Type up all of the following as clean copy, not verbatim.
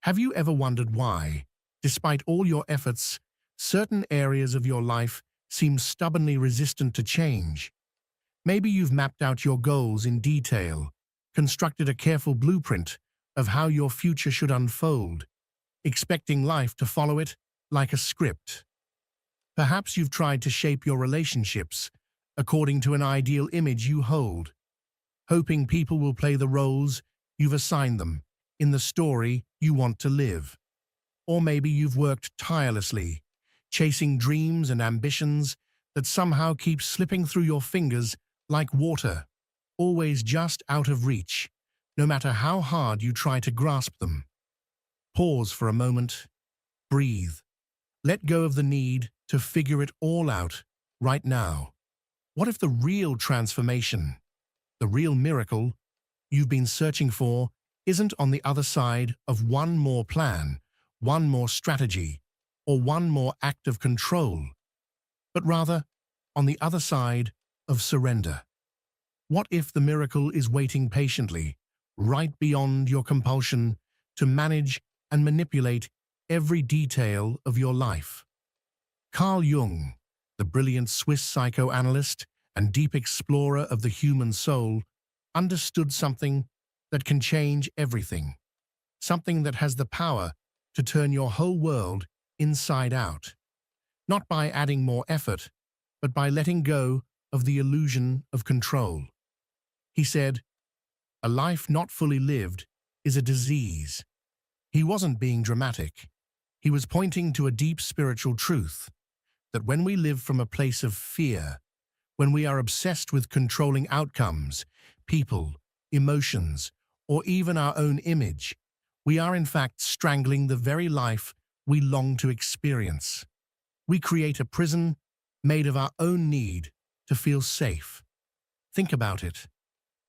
Have you ever wondered why, despite all your efforts, certain areas of your life seem stubbornly resistant to change? Maybe you've mapped out your goals in detail, constructed a careful blueprint of how your future should unfold, expecting life to follow it like a script. Perhaps you've tried to shape your relationships according to an ideal image you hold, hoping people will play the roles you've assigned them in the story you want to live. Or maybe you've worked tirelessly, chasing dreams and ambitions that somehow keep slipping through your fingers like water, always just out of reach, no matter how hard you try to grasp them. Pause for a moment, breathe. Let go of the need to figure it all out right now. What if the real transformation, the real miracle you've been searching for isn't on the other side of one more plan, one more strategy, or one more act of control, but rather on the other side of surrender? What if the miracle is waiting patiently, right beyond your compulsion to manage and manipulate every detail of your life? Carl Jung, the brilliant Swiss psychoanalyst and deep explorer of the human soul, understood something that can change everything, something that has the power to turn your whole world inside out, not by adding more effort, but by letting go of the illusion of control. He said, "A life not fully lived is a disease." He wasn't being dramatic. He was pointing to a deep spiritual truth, that when we live from a place of fear, when we are obsessed with controlling outcomes, people, emotions, or even our own image, we are in fact strangling the very life we long to experience. We create a prison made of our own need to feel safe. Think about it.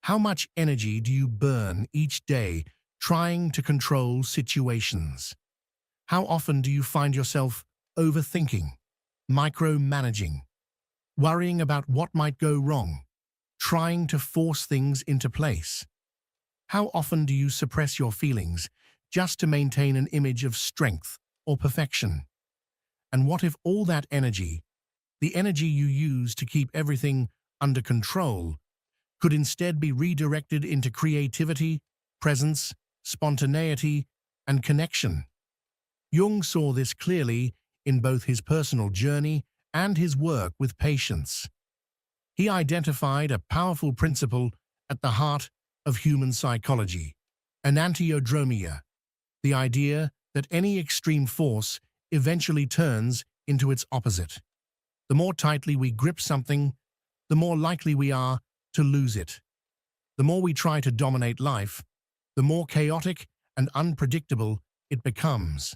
How much energy do you burn each day trying to control situations? How often do you find yourself overthinking, micromanaging, worrying about what might go wrong, trying to force things into place? How often do you suppress your feelings just to maintain an image of strength or perfection? And what if all that energy, the energy you use to keep everything under control, could instead be redirected into creativity, presence, spontaneity, and connection? Jung saw this clearly in both his personal journey and his work with patients. He identified a powerful principle at the heart of human psychology, enantiodromia, the idea that any extreme force eventually turns into its opposite. The more tightly we grip something, the more likely we are to lose it. The more we try to dominate life, the more chaotic and unpredictable it becomes.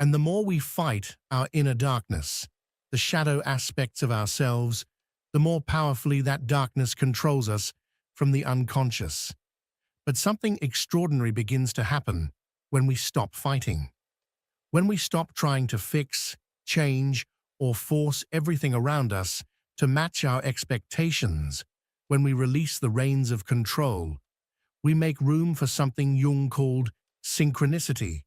And the more we fight our inner darkness, the shadow aspects of ourselves, the more powerfully that darkness controls us from the unconscious. But something extraordinary begins to happen when we stop fighting. When we stop trying to fix, change, or force everything around us to match our expectations, when we release the reins of control, we make room for something Jung called synchronicity.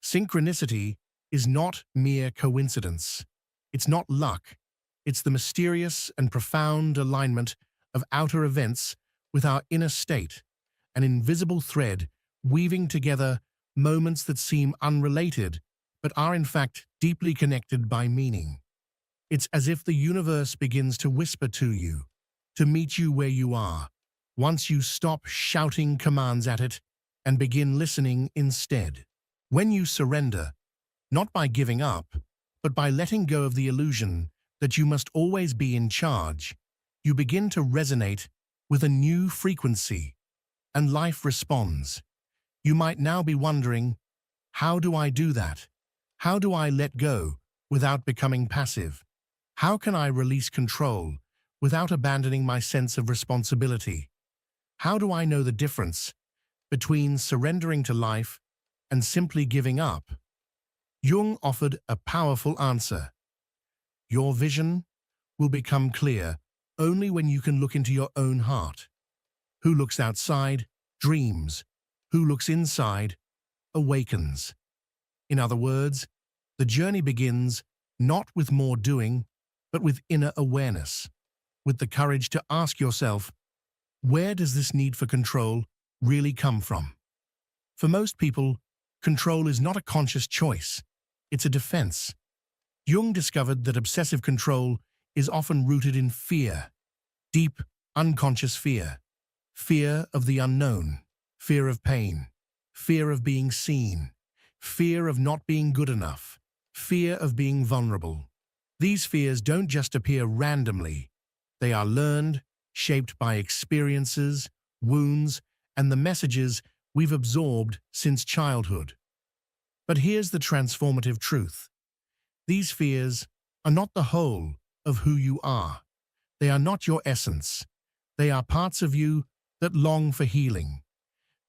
Synchronicity is not mere coincidence. It's not luck. It's the mysterious and profound alignment of outer events with our inner state, an invisible thread weaving together moments that seem unrelated but are in fact deeply connected by meaning. It's as if the universe begins to whisper to you, to meet you where you are, once you stop shouting commands at it and begin listening instead. When you surrender, not by giving up, but by letting go of the illusion that you must always be in charge, you begin to resonate with a new frequency, and life responds. You might now be wondering, how do I do that? How do I let go without becoming passive? How can I release control without abandoning my sense of responsibility? How do I know the difference between surrendering to life and simply giving up? Jung offered a powerful answer. Your vision will become clear only when you can look into your own heart. Who looks outside dreams. Who looks inside awakens. In other words, the journey begins not with more doing, but with inner awareness, with the courage to ask yourself, where does this need for control really come from? For most people, control is not a conscious choice, it's a defense. Jung discovered that obsessive control is often rooted in fear, deep, unconscious fear. Fear of the unknown, fear of pain, fear of being seen, fear of not being good enough, fear of being vulnerable. These fears don't just appear randomly. They are learned, shaped by experiences, wounds, and the messages we've absorbed since childhood. But here's the transformative truth. These fears are not the whole of who you are. They are not your essence. They are parts of you that long for healing.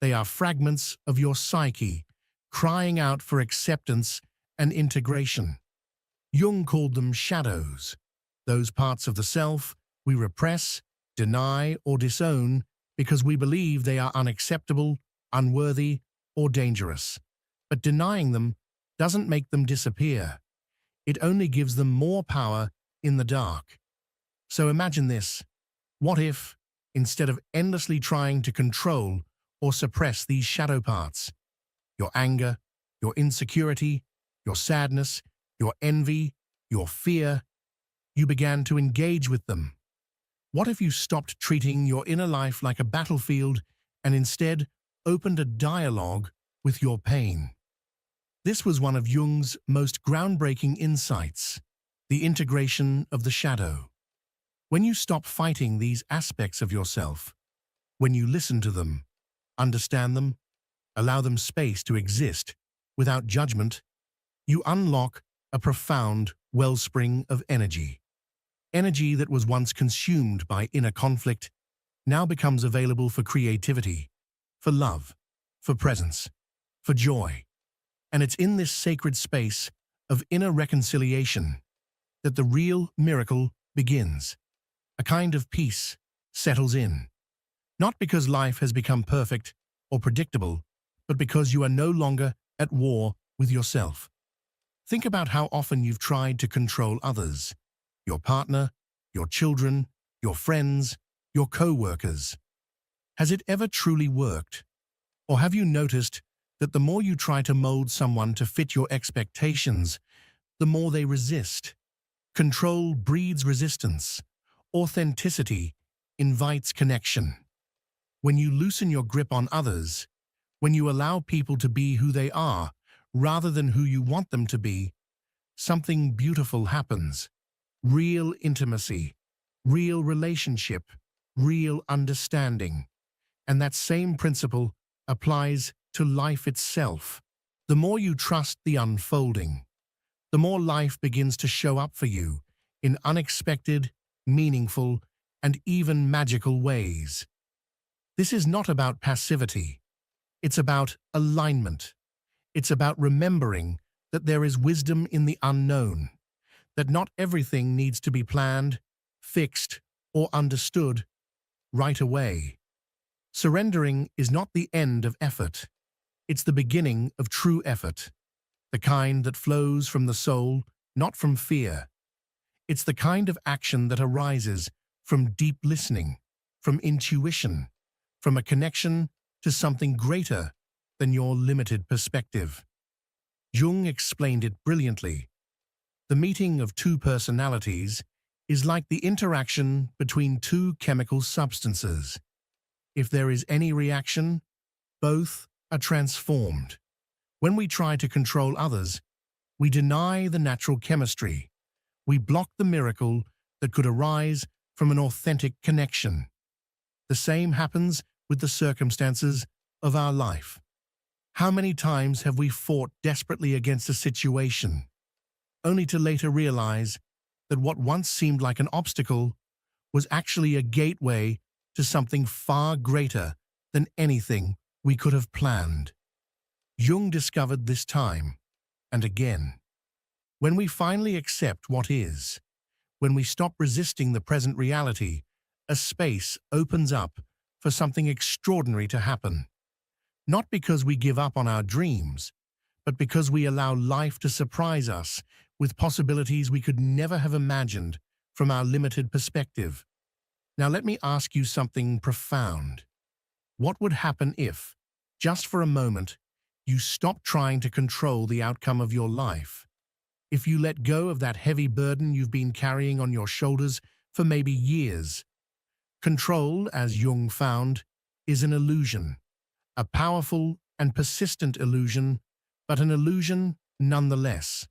They are fragments of your psyche, crying out for acceptance and integration. Jung called them shadows, those parts of the self we repress, deny, or disown because we believe they are unacceptable, unworthy, or dangerous. But denying them doesn't make them disappear. It only gives them more power in the dark. So imagine this. What if, instead of endlessly trying to control or suppress these shadow parts, your anger, your insecurity, your sadness, your envy, your fear, you began to engage with them? What if you stopped treating your inner life like a battlefield and instead opened a dialogue with your pain? This was one of Jung's most groundbreaking insights, the integration of the shadow. When you stop fighting these aspects of yourself, when you listen to them, understand them, allow them space to exist without judgment, you unlock a profound wellspring of energy. Energy that was once consumed by inner conflict now becomes available for creativity, for love, for presence, for joy. And it's in this sacred space of inner reconciliation that the real miracle begins. A kind of peace settles in, not because life has become perfect or predictable, but because you are no longer at war with yourself. Think about how often you've tried to control others, your partner, your children, your friends, your co-workers. Has it ever truly worked? Or have you noticed that the more you try to mold someone to fit your expectations, the more they resist? Control breeds resistance. Authenticity invites connection. When you loosen your grip on others, when you allow people to be who they are rather than who you want them to be, something beautiful happens. Real intimacy, real relationship, real understanding. And that same principle applies to life itself. The more you trust the unfolding, the more life begins to show up for you in unexpected, meaningful, and even magical ways. This is not about passivity. It's about alignment. It's about remembering that there is wisdom in the unknown, that not everything needs to be planned, fixed, or understood right away. Surrendering is not the end of effort. It's the beginning of true effort, the kind that flows from the soul, not from fear. It's the kind of action that arises from deep listening, from intuition, from a connection to something greater than your limited perspective. Jung explained it brilliantly. The meeting of two personalities is like the interaction between two chemical substances. If there is any reaction, both are transformed. When we try to control others, we deny the natural chemistry. We block the miracle that could arise from an authentic connection. The same happens with the circumstances of our life. How many times have we fought desperately against a situation, only to later realize that what once seemed like an obstacle was actually a gateway to something far greater than anything we could have planned? Jung discovered this time and again. When we finally accept what is, when we stop resisting the present reality, a space opens up for something extraordinary to happen. Not because we give up on our dreams, but because we allow life to surprise us with possibilities we could never have imagined from our limited perspective. Now let me ask you something profound. What would happen if, just for a moment, you stopped trying to control the outcome of your life? If you let go of that heavy burden you've been carrying on your shoulders for maybe years? Control, as Jung found, is an illusion, a powerful and persistent illusion, but an illusion nonetheless.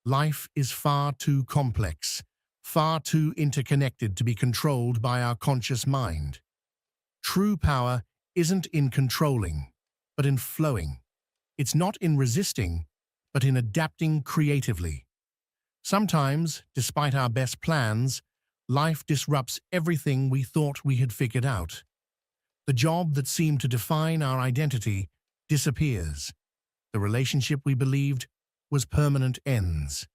Life is far too complex, far too interconnected to be controlled by our conscious mind. True power isn't in controlling, but in flowing. It's not in resisting, but in adapting creatively. Sometimes, despite our best plans, life disrupts everything we thought we had figured out. The job that seemed to define our identity disappears. The relationship we believed was permanent ends.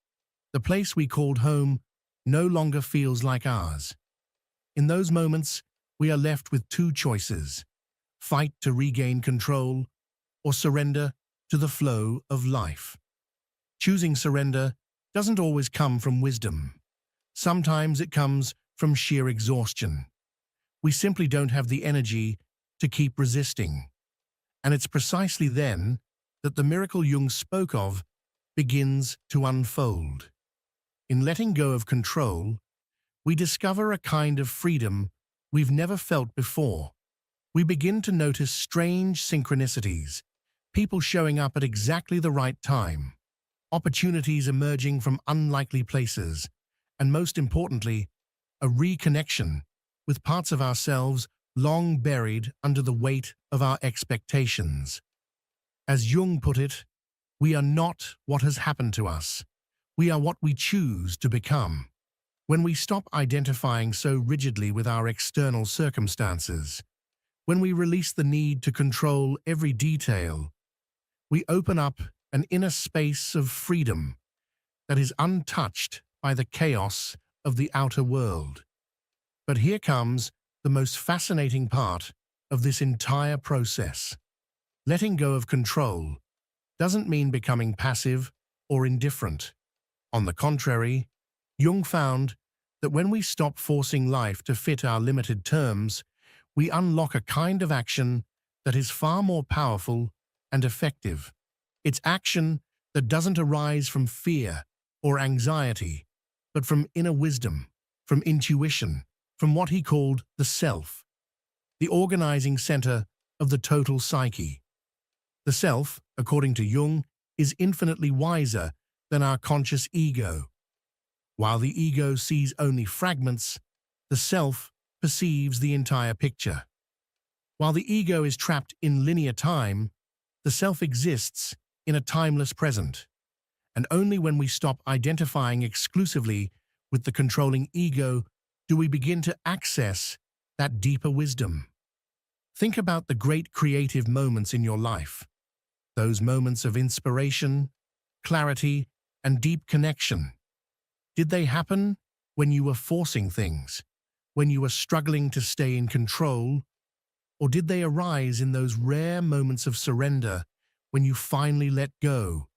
The place we called home no longer feels like ours. In those moments, we are left with two choices: fight to regain control, or surrender to the flow of life. Choosing surrender doesn't always come from wisdom. Sometimes it comes from sheer exhaustion. We simply don't have the energy to keep resisting. And it's precisely then that the miracle Jung spoke of begins to unfold. In letting go of control, we discover a kind of freedom we've never felt before. We begin to notice strange synchronicities, people showing up at exactly the right time, opportunities emerging from unlikely places, and most importantly, a reconnection with parts of ourselves long buried under the weight of our expectations. As Jung put it, we are not what has happened to us. We are what we choose to become. When we stop identifying so rigidly with our external circumstances, when we release the need to control every detail, we open up an inner space of freedom that is untouched by the chaos of the outer world. But here comes the most fascinating part of this entire process. Letting go of control doesn't mean becoming passive or indifferent. On the contrary, Jung found that when we stop forcing life to fit our limited terms, we unlock a kind of action that is far more powerful and effective. It's action that doesn't arise from fear or anxiety, but from inner wisdom, from intuition, from what he called the self, the organizing center of the total psyche. The self, according to Jung, is infinitely wiser than our conscious ego. While the ego sees only fragments, the self perceives the entire picture. While the ego is trapped in linear time, the self exists in a timeless present. And only when we stop identifying exclusively with the controlling ego do we begin to access that deeper wisdom. Think about the great creative moments in your life, those moments of inspiration, clarity, and deep connection. Did they happen when you were forcing things, when you were struggling to stay in control, or did they arise in those rare moments of surrender when you finally let go?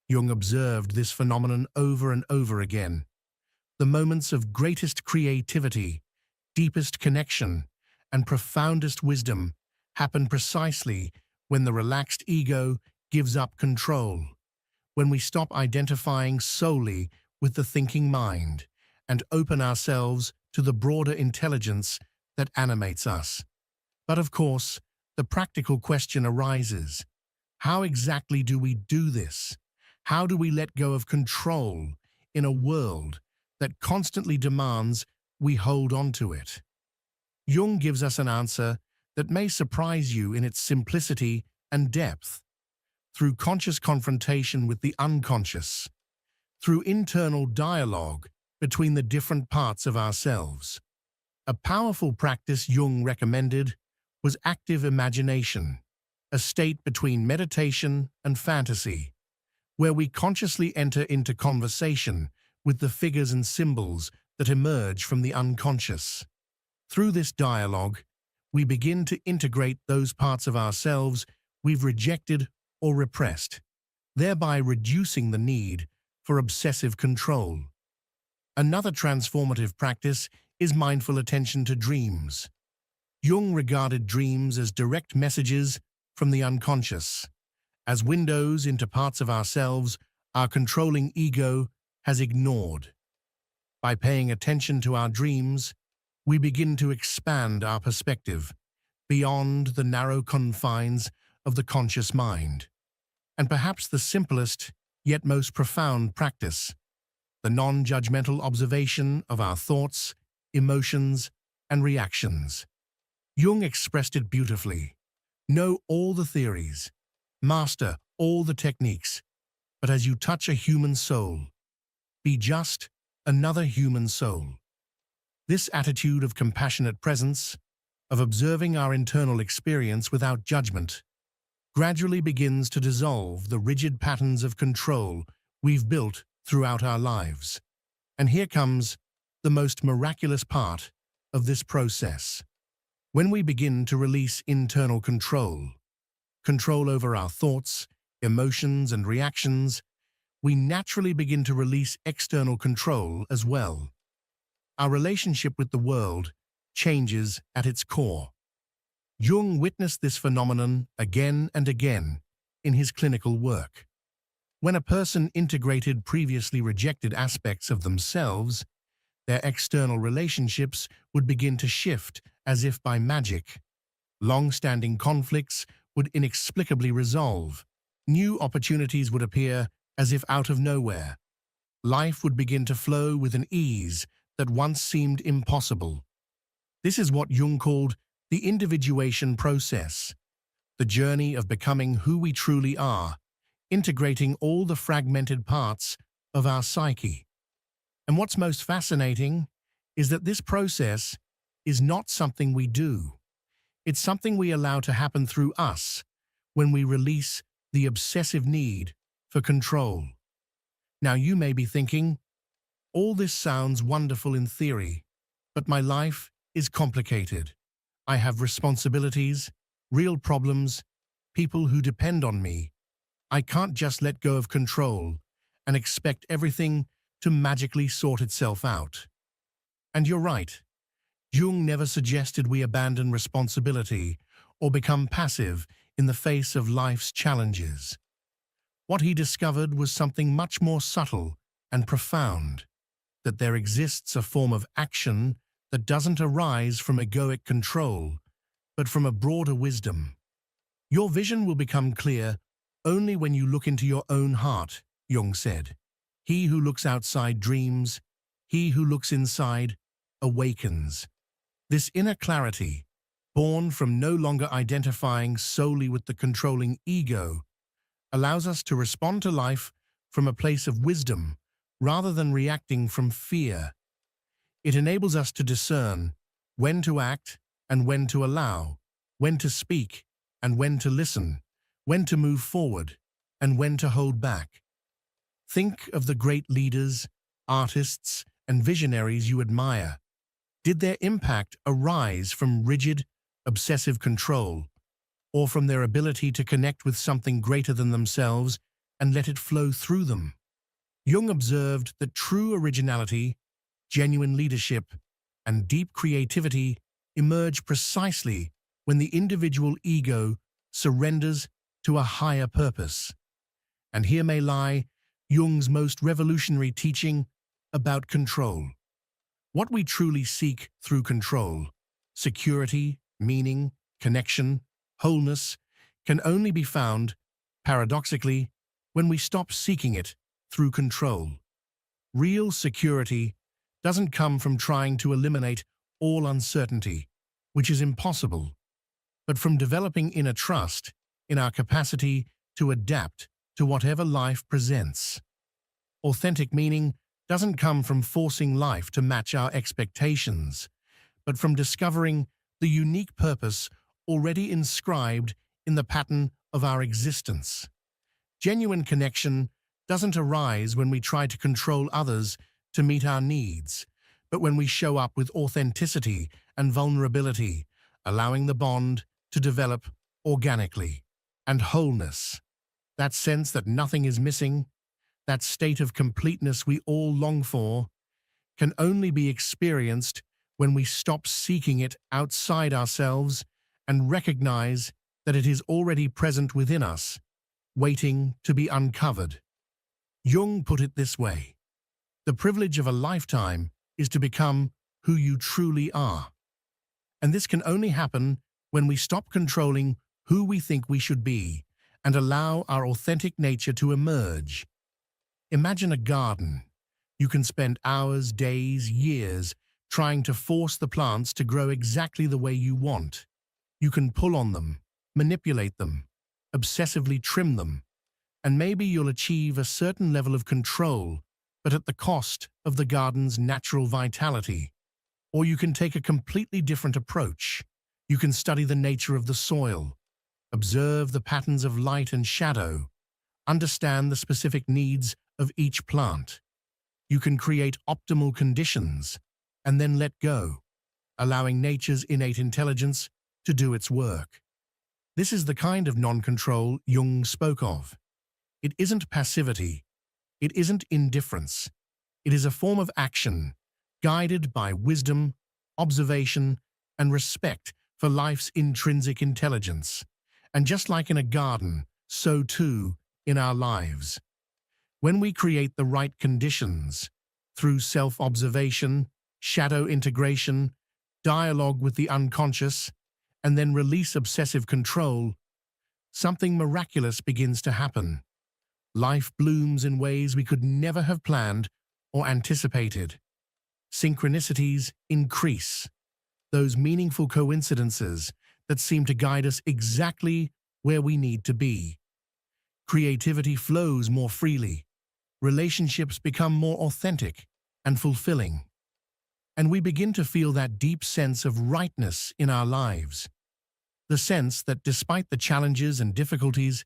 Jung observed this phenomenon over and over again. The moments of greatest creativity, deepest connection, and profoundest wisdom happen precisely when the relaxed ego gives up control, when we stop identifying solely with the thinking mind and open ourselves to the broader intelligence that animates us. But of course, the practical question arises: how exactly do we do this? How do we let go of control in a world that constantly demands we hold on to it? Jung gives us an answer that may surprise you in its simplicity and depth. Through conscious confrontation with the unconscious, through internal dialogue between the different parts of ourselves. A powerful practice Jung recommended was active imagination, a state between meditation and fantasy, where we consciously enter into conversation with the figures and symbols that emerge from the unconscious. Through this dialogue, we begin to integrate those parts of ourselves we've rejected or repressed, thereby reducing the need for obsessive control. Another transformative practice is mindful attention to dreams. Jung regarded dreams as direct messages from the unconscious, as windows into parts of ourselves our controlling ego has ignored. By paying attention to our dreams, we begin to expand our perspective beyond the narrow confines of the conscious mind. And perhaps the simplest, yet most profound practice, the non-judgmental observation of our thoughts, emotions, and reactions. Jung expressed it beautifully. Know all the theories, master all the techniques, but as you touch a human soul, be just another human soul. This attitude of compassionate presence, of observing our internal experience without judgment, gradually begins to dissolve the rigid patterns of control we've built throughout our lives. And here comes the most miraculous part of this process. When we begin to release internal control over our thoughts, emotions, and reactions, we naturally begin to release external control as well. Our relationship with the world changes at its core. Jung witnessed this phenomenon again and again in his clinical work. When a person integrated previously rejected aspects of themselves, their external relationships would begin to shift as if by magic. Long-standing conflicts would inexplicably resolve. New opportunities would appear as if out of nowhere. Life would begin to flow with an ease that once seemed impossible. This is what Jung called the individuation process, the journey of becoming who we truly are, integrating all the fragmented parts of our psyche. And what's most fascinating is that this process is not something we do. It's something we allow to happen through us when we release the obsessive need for control. Now you may be thinking, all this sounds wonderful in theory, but my life is complicated. I have responsibilities, real problems, people who depend on me. I can't just let go of control and expect everything to magically sort itself out. And you're right. Jung never suggested we abandon responsibility or become passive in the face of life's challenges. What he discovered was something much more subtle and profound, that there exists a form of action that doesn't arise from egoic control, but from a broader wisdom. Your vision will become clear only when you look into your own heart, Jung said. He who looks outside dreams, he who looks inside awakens. This inner clarity, born from no longer identifying solely with the controlling ego, allows us to respond to life from a place of wisdom rather than reacting from fear. It enables us to discern when to act and when to allow, when to speak and when to listen, when to move forward and when to hold back. Think of the great leaders, artists, and visionaries you admire. Did their impact arise from rigid, obsessive control, or from their ability to connect with something greater than themselves and let it flow through them? Jung observed that true originality, genuine leadership, and deep creativity emerge precisely when the individual ego surrenders to a higher purpose. And here may lie Jung's most revolutionary teaching about control. What we truly seek through control, security, meaning, connection, wholeness, can only be found, paradoxically, when we stop seeking it through control. Real security doesn't come from trying to eliminate all uncertainty, which is impossible, but from developing inner trust in our capacity to adapt to whatever life presents. Authentic meaning doesn't come from forcing life to match our expectations, but from discovering the unique purpose already inscribed in the pattern of our existence. Genuine connection doesn't arise when we try to control others to meet our needs, but when we show up with authenticity and vulnerability, allowing the bond to develop organically. and wholeness. That sense that nothing is missing, that state of completeness we all long for, can only be experienced when we stop seeking it outside ourselves and recognize that it is already present within us, waiting to be uncovered. Jung put it this way: the privilege of a lifetime is to become who you truly are. And this can only happen when we stop controlling who we think we should be and allow our authentic nature to emerge. Imagine a garden. You can spend hours, days, years trying to force the plants to grow exactly the way you want. You can pull on them, manipulate them, obsessively trim them, and maybe you'll achieve a certain level of control, but at the cost of the garden's natural vitality. Or you can take a completely different approach. You can study the nature of the soil, observe the patterns of light and shadow, understand the specific needs of each plant. You can create optimal conditions and then let go, allowing nature's innate intelligence to do its work. This is the kind of non-control Jung spoke of. It isn't passivity. It isn't indifference. It is a form of action, guided by wisdom, observation, and respect for life's intrinsic intelligence. And just like in a garden, so too in our lives. When we create the right conditions, through self-observation, shadow integration, dialogue with the unconscious, and then release obsessive control, something miraculous begins to happen. Life blooms in ways we could never have planned or anticipated. Synchronicities increase, those meaningful coincidences that seem to guide us exactly where we need to be. Creativity flows more freely. Relationships become more authentic and fulfilling. And we begin to feel that deep sense of rightness in our lives. The sense that despite the challenges and difficulties,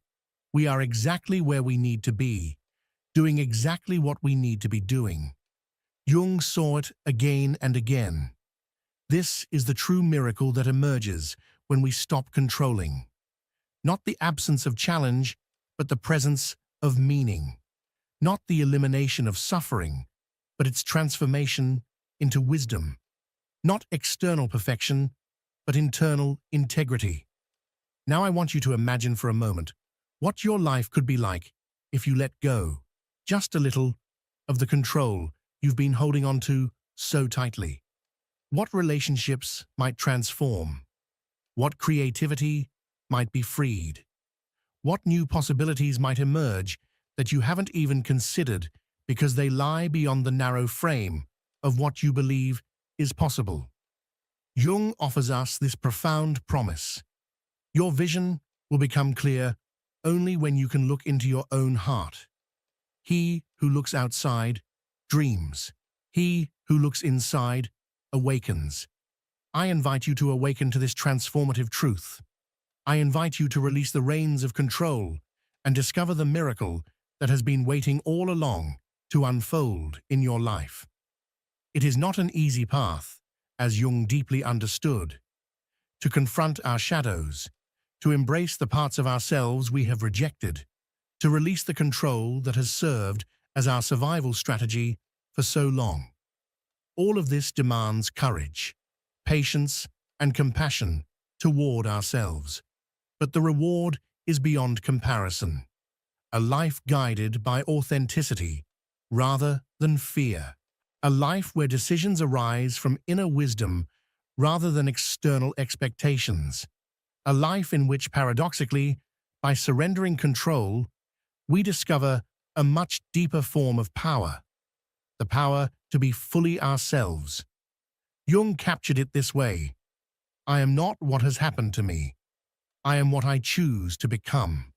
we are exactly where we need to be, doing exactly what we need to be doing. Jung saw it again and again. This is the true miracle that emerges when we stop controlling. Not the absence of challenge, but the presence of meaning. Not the elimination of suffering, but its transformation into wisdom. Not external perfection, but internal integrity. Now I want you to imagine for a moment what your life could be like if you let go, just a little, of the control you've been holding on to so tightly. What relationships might transform? What creativity might be freed? What new possibilities might emerge that you haven't even considered because they lie beyond the narrow frame of what you believe is possible? Jung offers us this profound promise. Your vision will become clear only when you can look into your own heart. He who looks outside dreams. He who looks inside awakens. I invite you to awaken to this transformative truth. I invite you to release the reins of control and discover the miracle that has been waiting all along to unfold in your life. It is not an easy path, as Jung deeply understood, to confront our shadows, to embrace the parts of ourselves we have rejected, to release the control that has served as our survival strategy for so long. All of this demands courage, patience, and compassion toward ourselves. But the reward is beyond comparison. A life guided by authenticity rather than fear. A life where decisions arise from inner wisdom rather than external expectations. A life in which, paradoxically, by surrendering control, we discover a much deeper form of power. The power to be fully ourselves. Jung captured it this way: I am not what has happened to me. I am what I choose to become.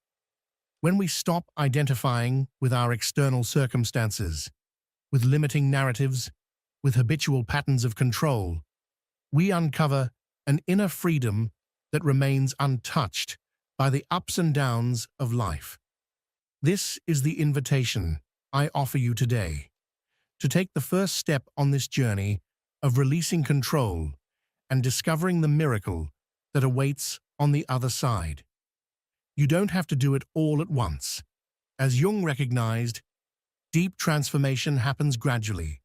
When we stop identifying with our external circumstances, with limiting narratives, with habitual patterns of control, we uncover an inner freedom that remains untouched by the ups and downs of life. This is the invitation I offer you today, to take the first step on this journey of releasing control and discovering the miracle that awaits on the other side. You don't have to do it all at once. As Jung recognized, deep transformation happens gradually,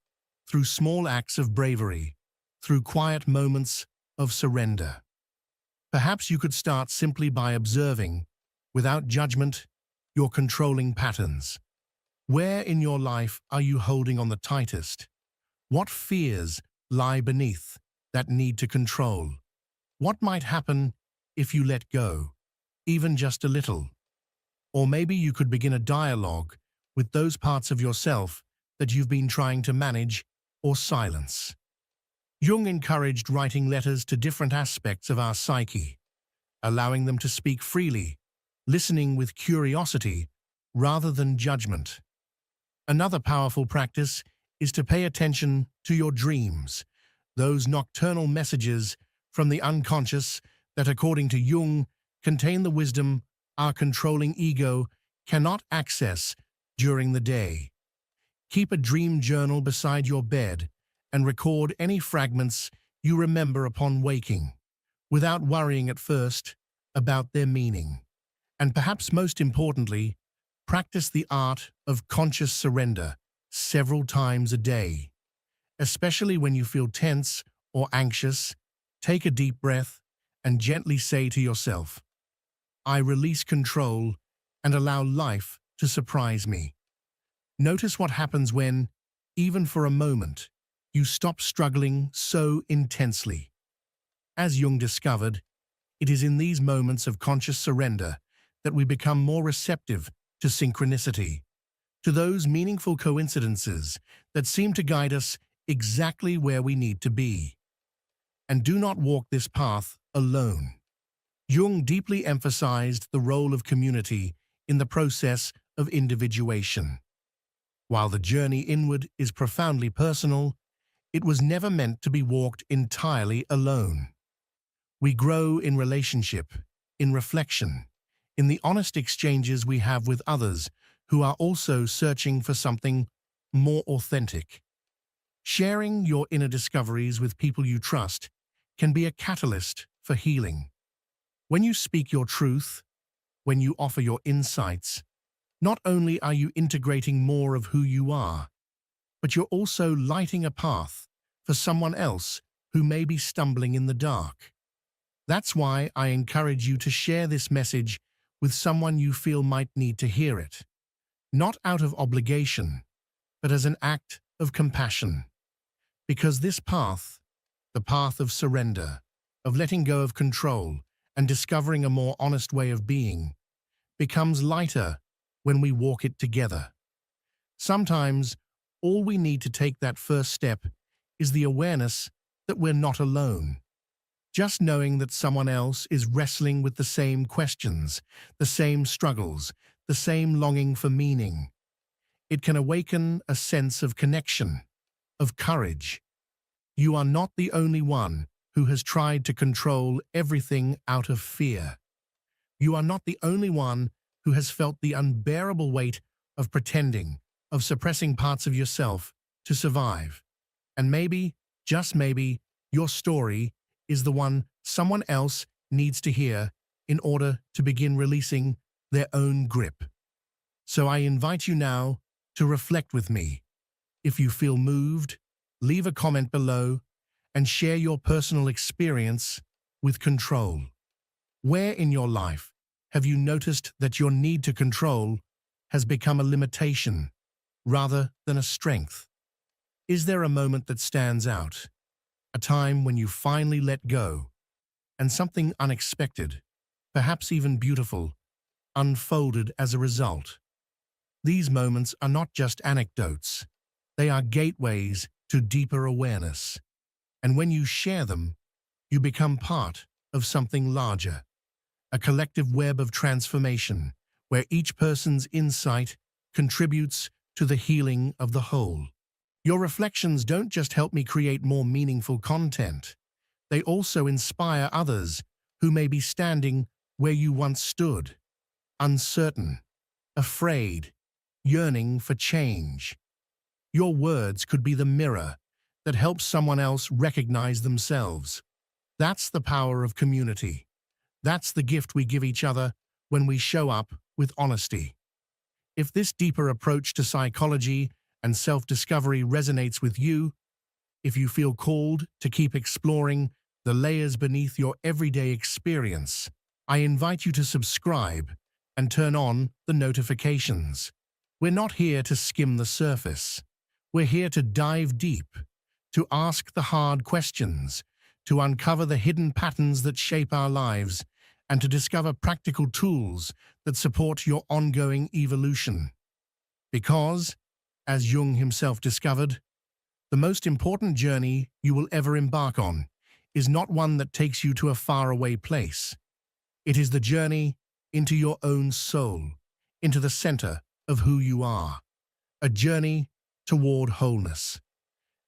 through small acts of bravery, through quiet moments of surrender. Perhaps you could start simply by observing, without judgment, your controlling patterns. Where in your life are you holding on the tightest? What fears lie beneath that need to control? What might happen if you let go, even just a little? Or maybe you could begin a dialogue with those parts of yourself that you've been trying to manage or silence. Jung encouraged writing letters to different aspects of our psyche, allowing them to speak freely, listening with curiosity rather than judgment. Another powerful practice is to pay attention to your dreams, those nocturnal messages from the unconscious that, according to Jung, contain the wisdom our controlling ego cannot access during the day. Keep a dream journal beside your bed and record any fragments you remember upon waking, without worrying at first about their meaning. And perhaps most importantly, practice the art of conscious surrender several times a day. Especially when you feel tense or anxious, take a deep breath and gently say to yourself, "I release control and allow life to surprise me." Notice what happens when, even for a moment, you stop struggling so intensely. As Jung discovered, it is in these moments of conscious surrender that we become more receptive to synchronicity, to those meaningful coincidences that seem to guide us exactly where we need to be. And do not walk this path alone. Jung deeply emphasized the role of community in the process of individuation. While the journey inward is profoundly personal, it was never meant to be walked entirely alone. We grow in relationship, in reflection, in the honest exchanges we have with others who are also searching for something more authentic. Sharing your inner discoveries with people you trust can be a catalyst for healing. When you speak your truth, when you offer your insights, not only are you integrating more of who you are, but you're also lighting a path for someone else who may be stumbling in the dark. That's why I encourage you to share this message with someone you feel might need to hear it, not out of obligation, but as an act of compassion. Because this path, the path of surrender, of letting go of control and discovering a more honest way of being, becomes lighter when we walk it together. Sometimes, all we need to take that first step is the awareness that we're not alone. Just knowing that someone else is wrestling with the same questions, the same struggles, the same longing for meaning. It can awaken a sense of connection, of courage. You are not the only one who has tried to control everything out of fear. You are not the only one who has felt the unbearable weight of pretending, of suppressing parts of yourself to survive. And maybe, just maybe, your story is the one someone else needs to hear in order to begin releasing their own grip. So I invite you now to reflect with me. If you feel moved, leave a comment below and share your personal experience with control. Where in your life have you noticed that your need to control has become a limitation rather than a strength? Is there a moment that stands out? A time when you finally let go, and something unexpected, perhaps even beautiful, unfolded as a result? These moments are not just anecdotes. They are gateways to deeper awareness. And when you share them, you become part of something larger, a collective web of transformation where each person's insight contributes to the healing of the whole. Your reflections don't just help me create more meaningful content. They also inspire others who may be standing where you once stood, uncertain, afraid, yearning for change. Your words could be the mirror that helps someone else recognize themselves. That's the power of community. That's the gift we give each other when we show up with honesty. If this deeper approach to psychology and self-discovery resonates with you, if you feel called to keep exploring the layers beneath your everyday experience, I invite you to subscribe and turn on the notifications. We're not here to skim the surface. We're here to dive deep, to ask the hard questions, to uncover the hidden patterns that shape our lives, and to discover practical tools that support your ongoing evolution. Because, as Jung himself discovered, the most important journey you will ever embark on is not one that takes you to a faraway place. It is the journey into your own soul, into the center of who you are, a journey toward wholeness.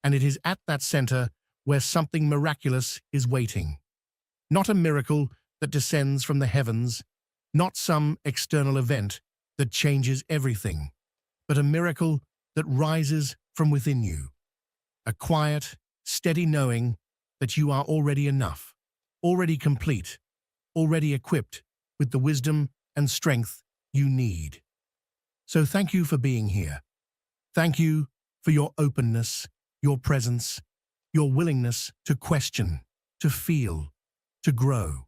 And it is at that center where something miraculous is waiting. Not a miracle that descends from the heavens, not some external event that changes everything, but a miracle that rises from within you. A quiet, steady knowing that you are already enough, already complete, already equipped with the wisdom and strength you need. So thank you for being here. Thank you for your openness, your presence, your willingness to question, to feel, to grow.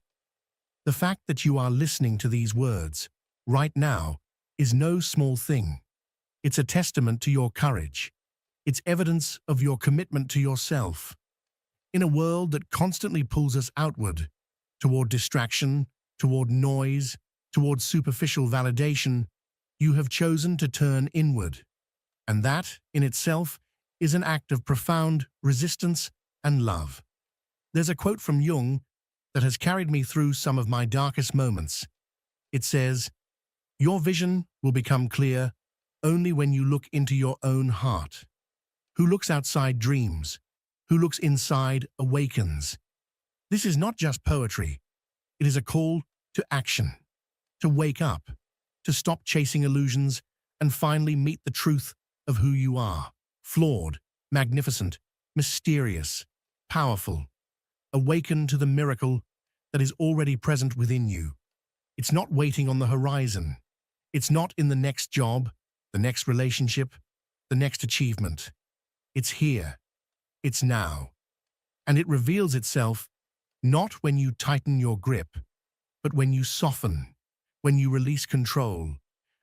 The fact that you are listening to these words right now is no small thing. It's a testament to your courage. It's evidence of your commitment to yourself. In a world that constantly pulls us outward, toward distraction, toward noise, toward superficial validation, you have chosen to turn inward. And that, in itself, is an act of profound resistance and love. There's a quote from Jung that has carried me through some of my darkest moments. It says, "Your vision will become clear only when you look into your own heart. Who looks outside dreams. Who looks inside awakens." This is not just poetry. It is a call to action, to wake up, to stop chasing illusions and finally meet the truth of who you are. Flawed, magnificent, mysterious, powerful. Awaken to the miracle that is already present within you. It's not waiting on the horizon. It's not in the next job, the next relationship, the next achievement. It's here. It's now. And it reveals itself not when you tighten your grip, but when you soften, when you release control,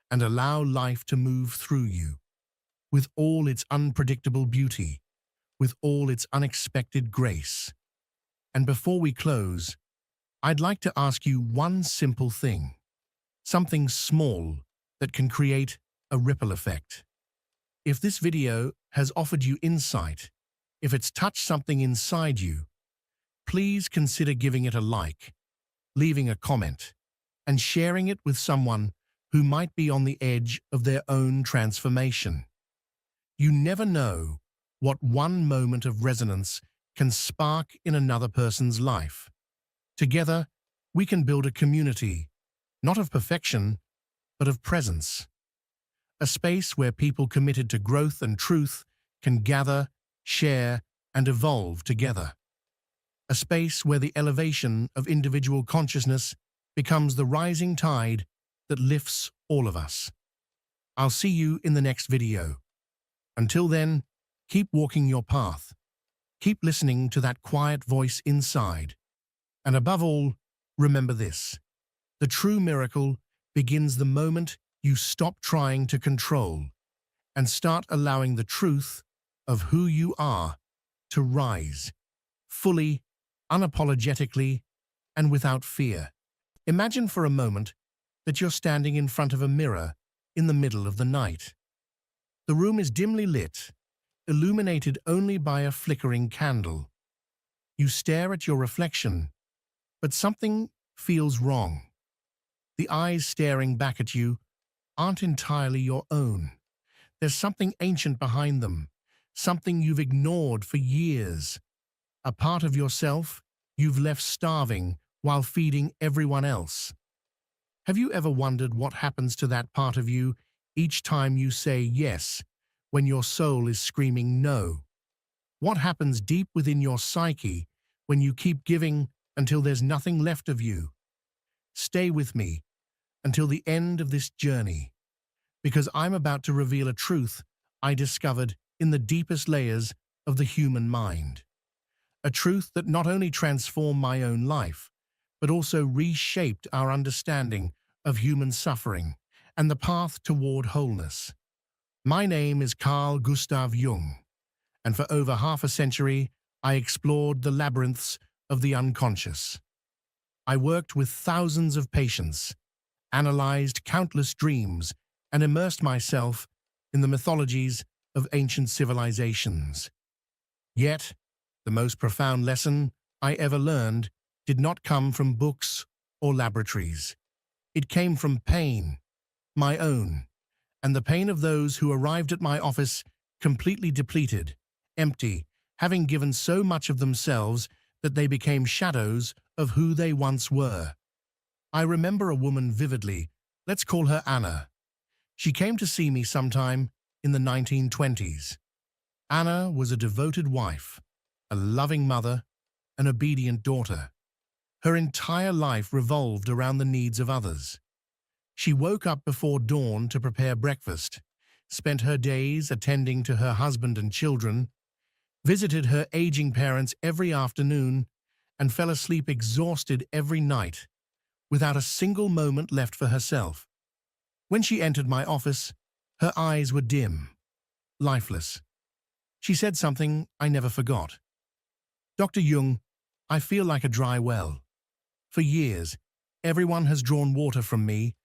and allow life to move through you, with all its unpredictable beauty, with all its unexpected grace. And before we close, I'd like to ask you one simple thing, something small that can create a ripple effect. If this video has offered you insight, if it's touched something inside you, please consider giving it a like, leaving a comment, and sharing it with someone who might be on the edge of their own transformation. You never know what one moment of resonance can spark in another person's life. Together, we can build a community, not of perfection, but of presence. A space where people committed to growth and truth can gather, share, and evolve together. A space where the elevation of individual consciousness becomes the rising tide that lifts all of us. I'll see you in the next video. Until then, keep walking your path. Keep listening to that quiet voice inside. And above all, remember this: the true miracle begins the moment you stop trying to control and start allowing the truth of who you are to rise, fully, unapologetically, and without fear. Imagine for a moment that you're standing in front of a mirror in the middle of the night. The room is dimly lit, illuminated only by a flickering candle. You stare at your reflection, but something feels wrong. The eyes staring back at you aren't entirely your own. There's something ancient behind them, something you've ignored for years, a part of yourself you've left starving while feeding everyone else. Have you ever wondered what happens to that part of you each time you say yes when your soul is screaming no? What happens deep within your psyche when you keep giving until there's nothing left of you? Stay with me until the end of this journey, because I'm about to reveal a truth I discovered in the deepest layers of the human mind. A truth that not only transformed my own life, but also reshaped our understanding of human suffering and the path toward wholeness. My name is Carl Gustav Jung, and for over half a century, I explored the labyrinths of the unconscious. I worked with thousands of patients, analyzed countless dreams, and immersed myself in the mythologies of ancient civilizations. Yet, the most profound lesson I ever learned did not come from books or laboratories. It came from pain, my own, and the pain of those who arrived at my office completely depleted, empty, having given so much of themselves that they became shadows of who they once were. I remember a woman vividly. Let's call her Anna. She came to see me sometime in the 1920s. Anna was a devoted wife, a loving mother, an obedient daughter. Her entire life revolved around the needs of others. She woke up before dawn to prepare breakfast, spent her days attending to her husband and children, visited her aging parents every afternoon, and fell asleep exhausted every night, without a single moment left for herself. When she entered my office, her eyes were dim, lifeless. She said something I never forgot. "Dr. Jung, I feel like a dry well. For years, everyone has drawn water from me,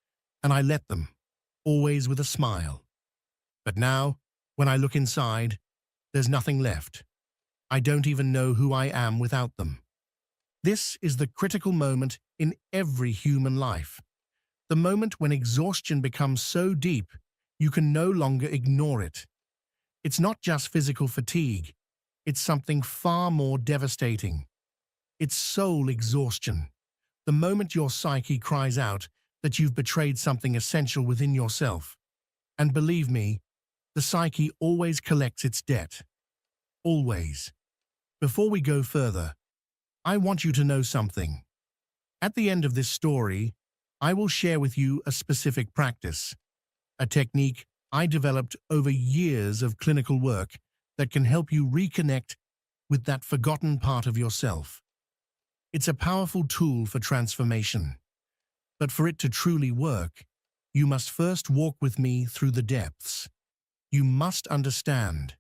and I let them, always with a smile. But now, when I look inside, there's nothing left. I don't even know who I am without them." This is the critical moment in every human life. The moment when exhaustion becomes so deep, you can no longer ignore it. It's not just physical fatigue. It's something far more devastating. It's soul exhaustion. The moment your psyche cries out that you've betrayed something essential within yourself. And believe me, the psyche always collects its debt. Always. Before we go further, I want you to know something. At the end of this story, I will share with you a specific practice, a technique I developed over years of clinical work that can help you reconnect with that forgotten part of yourself. It's a powerful tool for transformation. But for it to truly work, you must first walk with me through the depths. You must understand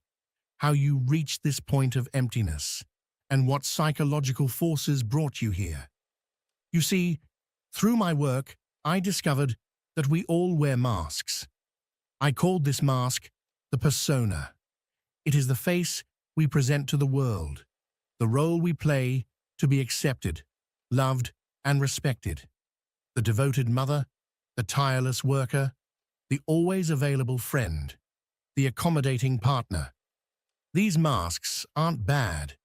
how you reached this point of emptiness and what psychological forces brought you here. You see, through my work, I discovered that we all wear masks. I called this mask the persona. It is the face we present to the world, the role we play to be accepted, loved, and respected. The devoted mother, the tireless worker, the always available friend, the accommodating partner. These masks aren't bad.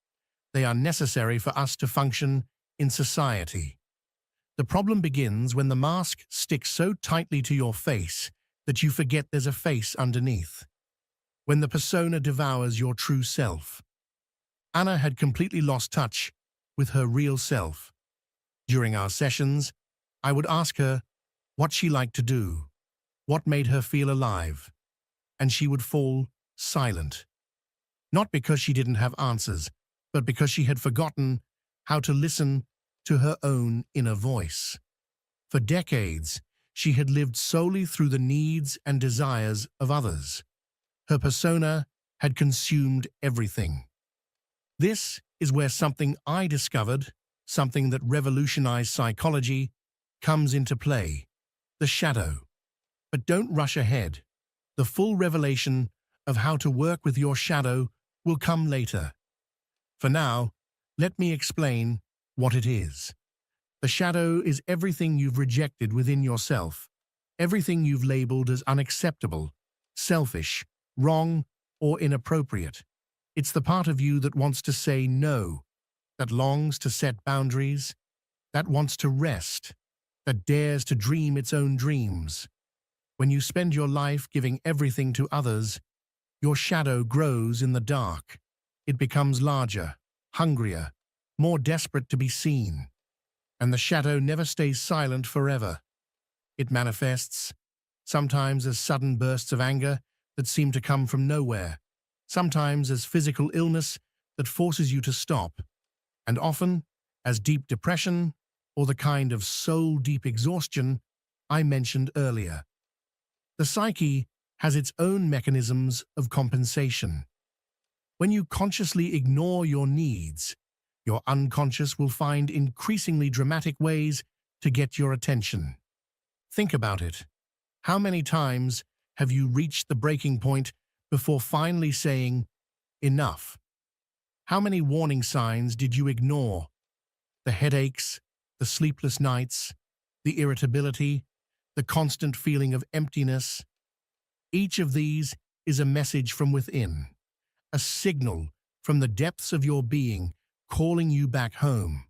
They are necessary for us to function in society. The problem begins when the mask sticks so tightly to your face that you forget there's a face underneath. When the persona devours your true self. Anna had completely lost touch with her real self. During our sessions, I would ask her what she liked to do, what made her feel alive, and she would fall silent. Not because she didn't have answers, but because she had forgotten how to listen to her own inner voice. For decades, she had lived solely through the needs and desires of others. Her persona had consumed everything. This is where something I discovered, something that revolutionized psychology, comes into play: the shadow. But don't rush ahead. The full revelation of how to work with your shadow will come later. For now, let me explain what it is. The shadow is everything you've rejected within yourself, everything you've labeled as unacceptable, selfish, wrong, or inappropriate. It's the part of you that wants to say no, that longs to set boundaries, that wants to rest, that dares to dream its own dreams. When you spend your life giving everything to others, your shadow grows in the dark. It becomes larger, hungrier, more desperate to be seen. And the shadow never stays silent forever. It manifests, sometimes as sudden bursts of anger that seem to come from nowhere, sometimes as physical illness that forces you to stop, and often as deep depression or the kind of soul-deep exhaustion I mentioned earlier. The psyche has its own mechanisms of compensation. When you consciously ignore your needs, your unconscious will find increasingly dramatic ways to get your attention. Think about it. How many times have you reached the breaking point before finally saying, enough? How many warning signs did you ignore? The headaches, the sleepless nights, the irritability, the constant feeling of emptiness. Each of these is a message from within, a signal from the depths of your being calling you back home.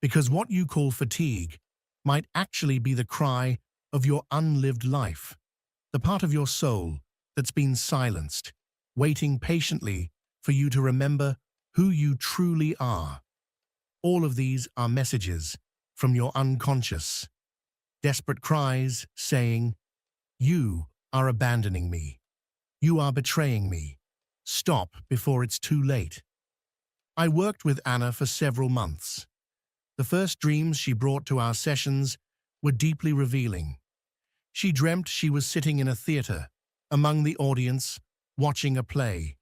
Because what you call fatigue might actually be the cry of your unlived life, the part of your soul that's been silenced, waiting patiently for you to remember who you truly are. All of these are messages from your unconscious, desperate cries saying, "You are abandoning me. You are betraying me. Stop before it's too late." I worked with Anna for several months. The first dreams she brought to our sessions were deeply revealing. She dreamt she was sitting in a theater, among the audience, watching a play.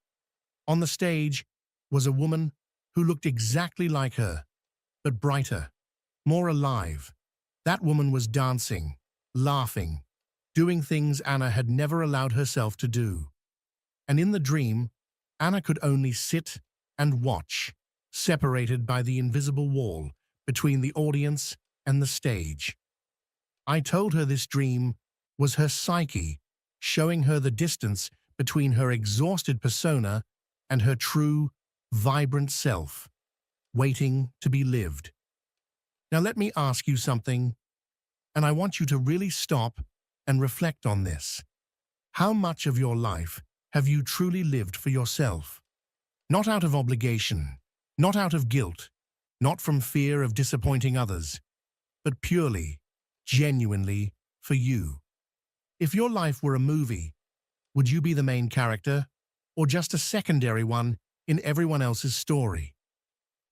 On the stage was a woman who looked exactly like her, but brighter, more alive. That woman was dancing, laughing, doing things Anna had never allowed herself to do. And in the dream, Anna could only sit and watch, separated by the invisible wall between the audience and the stage. I told her this dream was her psyche showing her the distance between her exhausted persona and her true, vibrant self, waiting to be lived. Now let me ask you something, and I want you to really stop and reflect on this. How much of your life have you truly lived for yourself? Not out of obligation, not out of guilt, not from fear of disappointing others, but purely, genuinely for you. If your life were a movie, would you be the main character or just a secondary one in everyone else's story?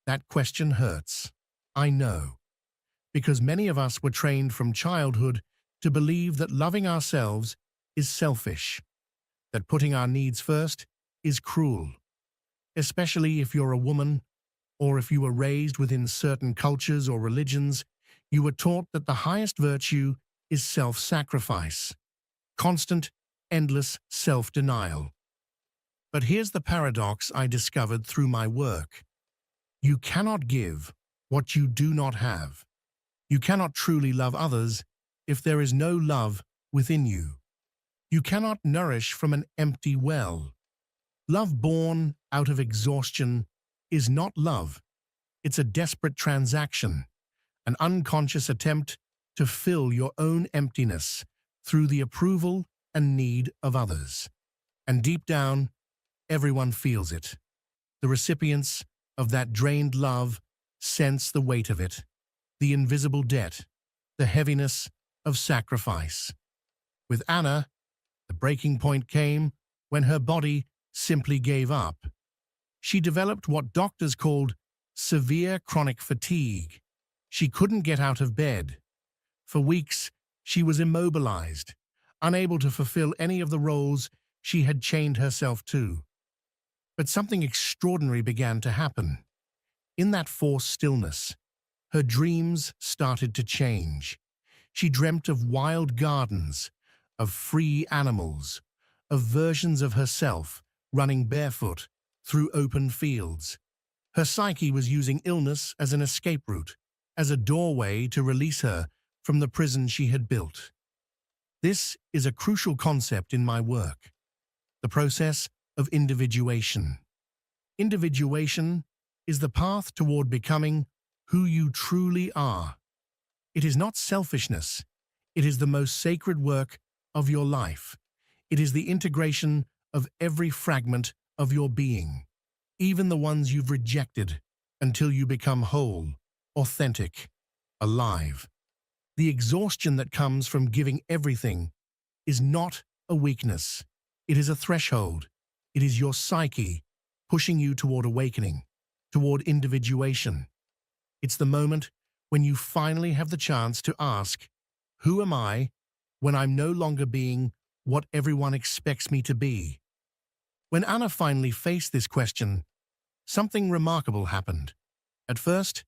That question hurts, I know, because many of us were trained from childhood to believe that loving ourselves is selfish, that putting our needs first is cruel, especially if you're a woman or if you were raised within certain cultures or religions. You were taught that the highest virtue is self-sacrifice, constant, endless self-denial. But here's the paradox I discovered through my work. You cannot give what you do not have. You cannot truly love others if there is no love within you. You cannot nourish from an empty well. Love born out of exhaustion is not love. It's a desperate transaction, an unconscious attempt to fill your own emptiness through the approval and need of others. And deep down, everyone feels it. The recipients of that drained love sense the weight of it, the invisible debt, the heaviness of sacrifice. With Anna, the breaking point came when her body simply gave up. She developed what doctors called severe chronic fatigue. She couldn't get out of bed. For weeks, she was immobilized, unable to fulfill any of the roles she had chained herself to. But something extraordinary began to happen. In that forced stillness, her dreams started to change. She dreamt of wild gardens, of free animals, of versions of herself running barefoot through open fields. Her psyche was using illness as an escape route, as a doorway to release her from the prison she had built. This is a crucial concept in my work, the process of individuation. Individuation is the path toward becoming who you truly are. It is not selfishness. It is the most sacred work of your life. It is the integration of every fragment of your being, even the ones you've rejected, until you become whole, authentic, alive. The exhaustion that comes from giving everything is not a weakness. It is a threshold. It is your psyche pushing you toward awakening, toward individuation. It's the moment when you finally have the chance to ask, who am I when I'm no longer being what everyone expects me to be? When Anna finally faced this question, something remarkable happened. At first,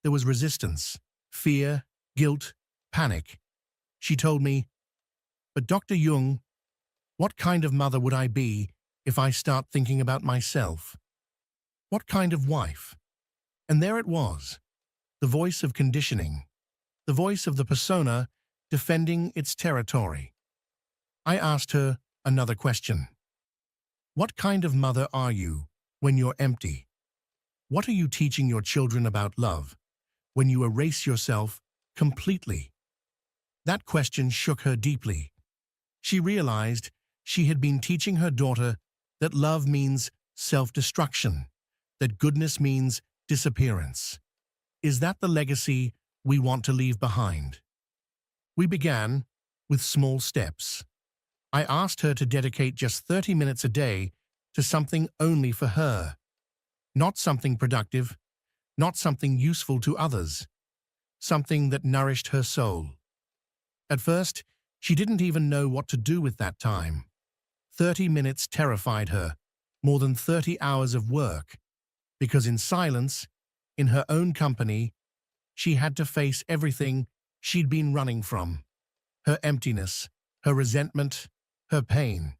there was resistance, fear, guilt, panic. She told me, "But Dr. Jung, what kind of mother would I be if I start thinking about myself? What kind of wife?" And there it was, the voice of conditioning, the voice of the persona defending its territory. I asked her another question. What kind of mother are you when you're empty? What are you teaching your children about love when you erase yourself completely? That question shook her deeply. She realized she had been teaching her daughter that love means self-destruction, that goodness means disappearance. Is that the legacy we want to leave behind? We began with small steps. I asked her to dedicate just 30 minutes a day to something only for her. Not something productive, not something useful to others, something that nourished her soul. At first, she didn't even know what to do with that time. 30 minutes terrified her, more than 30 hours of work, because in silence, in her own company, she had to face everything she'd been running from. Her emptiness, her resentment, her pain.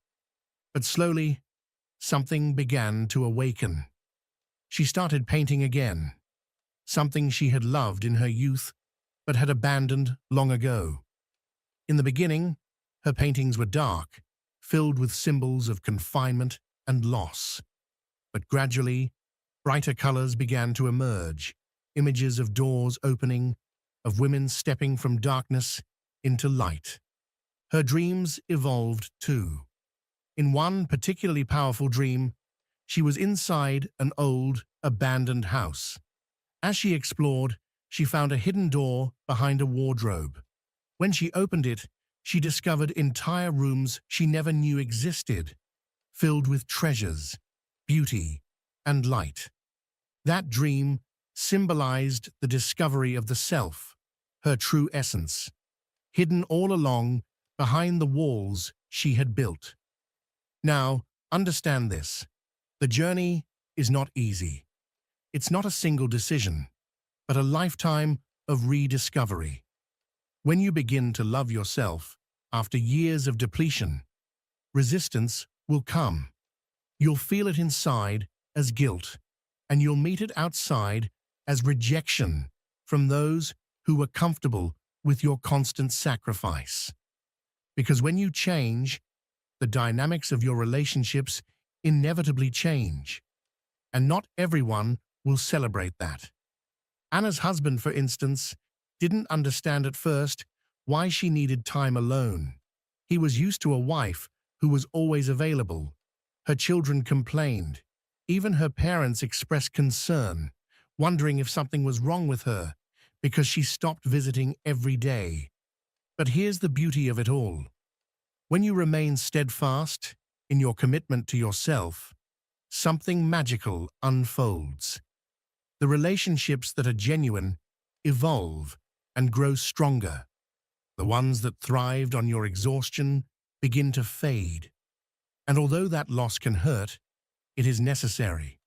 But slowly, something began to awaken. She started painting again, something she had loved in her youth but had abandoned long ago. In the beginning, her paintings were dark, filled with symbols of confinement and loss. But gradually, brighter colors began to emerge, images of doors opening, of women stepping from darkness into light. Her dreams evolved too. In one particularly powerful dream, she was inside an old, abandoned house. As she explored, she found a hidden door behind a wardrobe. When she opened it, she discovered entire rooms she never knew existed, filled with treasures, beauty, and light. That dream symbolized the discovery of the self, her true essence, hidden all along behind the walls she had built. Now, understand this. The journey is not easy. It's not a single decision, but a lifetime of rediscovery. When you begin to love yourself after years of depletion, resistance will come. You'll feel it inside as guilt, and you'll meet it outside as rejection from those who were comfortable with your constant sacrifice. Because when you change, the dynamics of your relationships inevitably change, and not everyone will celebrate that. Anna's husband, for instance, didn't understand at first why she needed time alone. He was used to a wife who was always available. Her children complained. Even her parents expressed concern, wondering if something was wrong with her because she stopped visiting every day. But here's the beauty of it all. When you remain steadfast in your commitment to yourself, something magical unfolds. The relationships that are genuine evolve and grow stronger. The ones that thrived on your exhaustion begin to fade. And although that loss can hurt, it is necessary.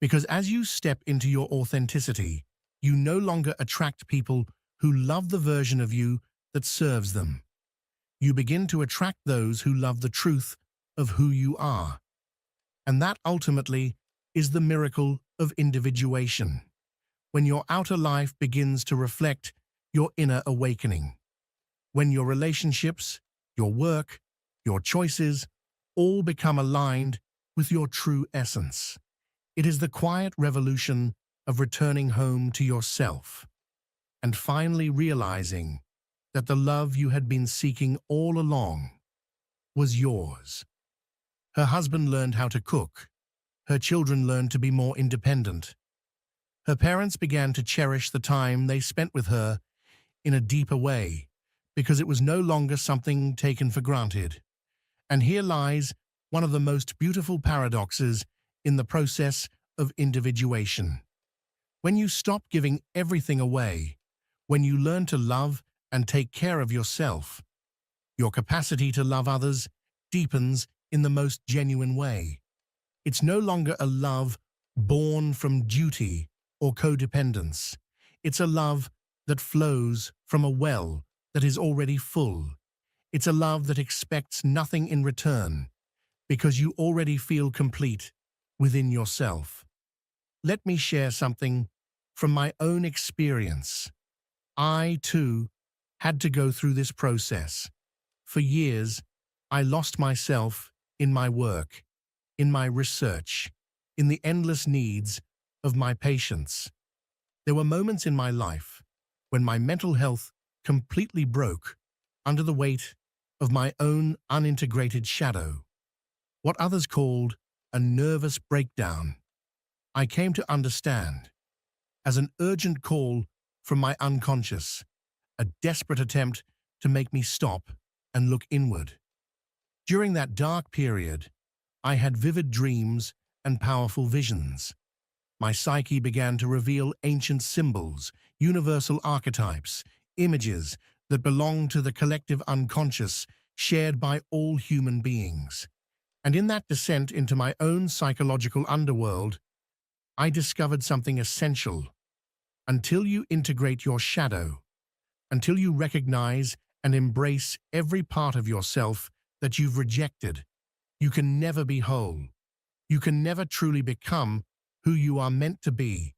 Because as you step into your authenticity, you no longer attract people who love the version of you that serves them. You begin to attract those who love the truth of who you are. And that ultimately is the miracle of individuation, when your outer life begins to reflect your inner awakening. When your relationships, your work, your choices all become aligned with your true essence. It is the quiet revolution of returning home to yourself and finally realizing that the love you had been seeking all along was yours. Her husband learned how to cook. Her children learned to be more independent. Her parents began to cherish the time they spent with her in a deeper way, because it was no longer something taken for granted. And here lies one of the most beautiful paradoxes in the process of individuation. When you stop giving everything away, when you learn to love and take care of yourself, your capacity to love others deepens in the most genuine way. It's no longer a love born from duty or codependence. It's a love that flows from a well that is already full. It's a love that expects nothing in return, because you already feel complete within yourself. Let me share something from my own experience. I, too, had to go through this process. For years, I lost myself in my work, in my research, in the endless needs of my patients. There were moments in my life when my mental health completely broke under the weight of my own unintegrated shadow, what others called a nervous breakdown. I came to understand as an urgent call from my unconscious, a desperate attempt to make me stop and look inward. During that dark period, I had vivid dreams and powerful visions. My psyche began to reveal ancient symbols, universal archetypes, images that belong to the collective unconscious shared by all human beings. And in that descent into my own psychological underworld, I discovered something essential. Until you integrate your shadow, until you recognize and embrace every part of yourself that you've rejected, you can never be whole. You can never truly become who you are meant to be.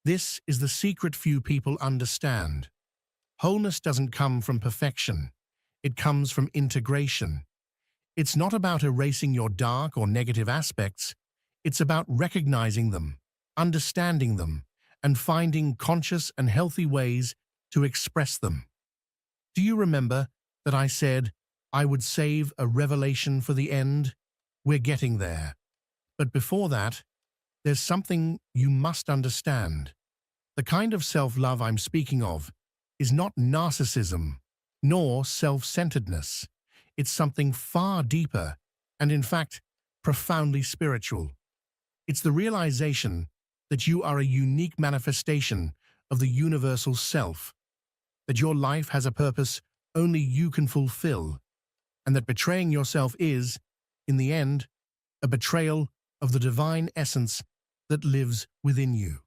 This is the secret few people understand. Wholeness doesn't come from perfection. It comes from integration. It's not about erasing your dark or negative aspects. It's about recognizing them, understanding them, and finding conscious and healthy ways to express them. Do you remember that I said I would save a revelation for the end? We're getting there. But before that, there's something you must understand. The kind of self-love I'm speaking of is not narcissism, nor self-centeredness. It's something far deeper and, in fact, profoundly spiritual. It's the realization that you are a unique manifestation of the universal self, that your life has a purpose only you can fulfill, and that betraying yourself is, in the end, a betrayal of the divine essence that lives within you.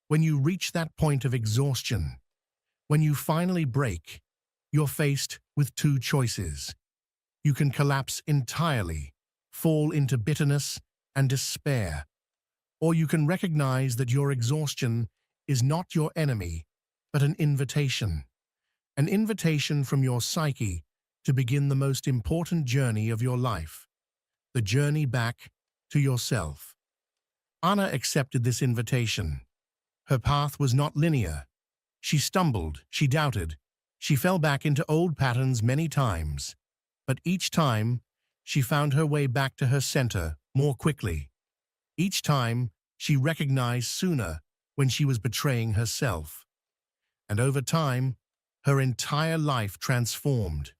When you reach that point of exhaustion, when you finally break, you're faced with two choices. You can collapse entirely, fall into bitterness and despair, or you can recognize that your exhaustion is not your enemy, but an invitation from your psyche to begin the most important journey of your life, the journey back to yourself. Anna accepted this invitation. Her path was not linear. She stumbled, she doubted, she fell back into old patterns many times, but each time she found her way back to her center more quickly. Each time she recognized sooner when she was betraying herself. And over time, her entire life transformed.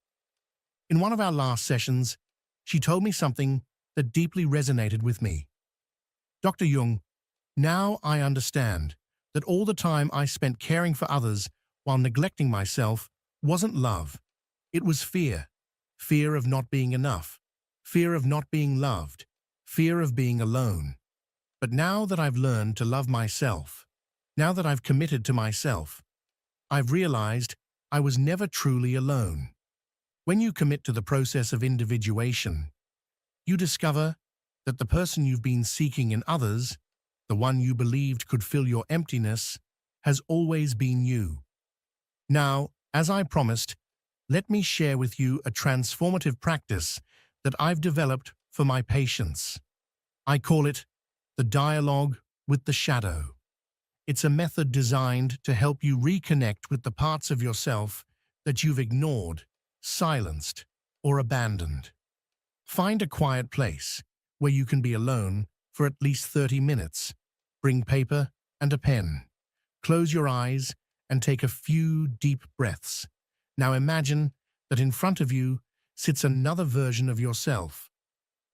In one of our last sessions, she told me something that deeply resonated with me. Dr. Jung, now I understand that all the time I spent caring for others while neglecting myself wasn't love. It was fear. Fear of not being enough. Fear of not being loved. Fear of being alone. But now that I've learned to love myself, now that I've committed to myself, I've realized I was never truly alone. When you commit to the process of individuation, you discover that the person you've been seeking in others, the one you believed could fill your emptiness, has always been you. Now, as I promised, let me share with you a transformative practice that I've developed for my patients. I call it the dialogue with the shadow. It's a method designed to help you reconnect with the parts of yourself that you've ignored, silenced, or abandoned. Find a quiet place where you can be alone for at least 30 minutes. Bring paper and a pen. Close your eyes and take a few deep breaths. Now imagine that in front of you sits another version of yourself.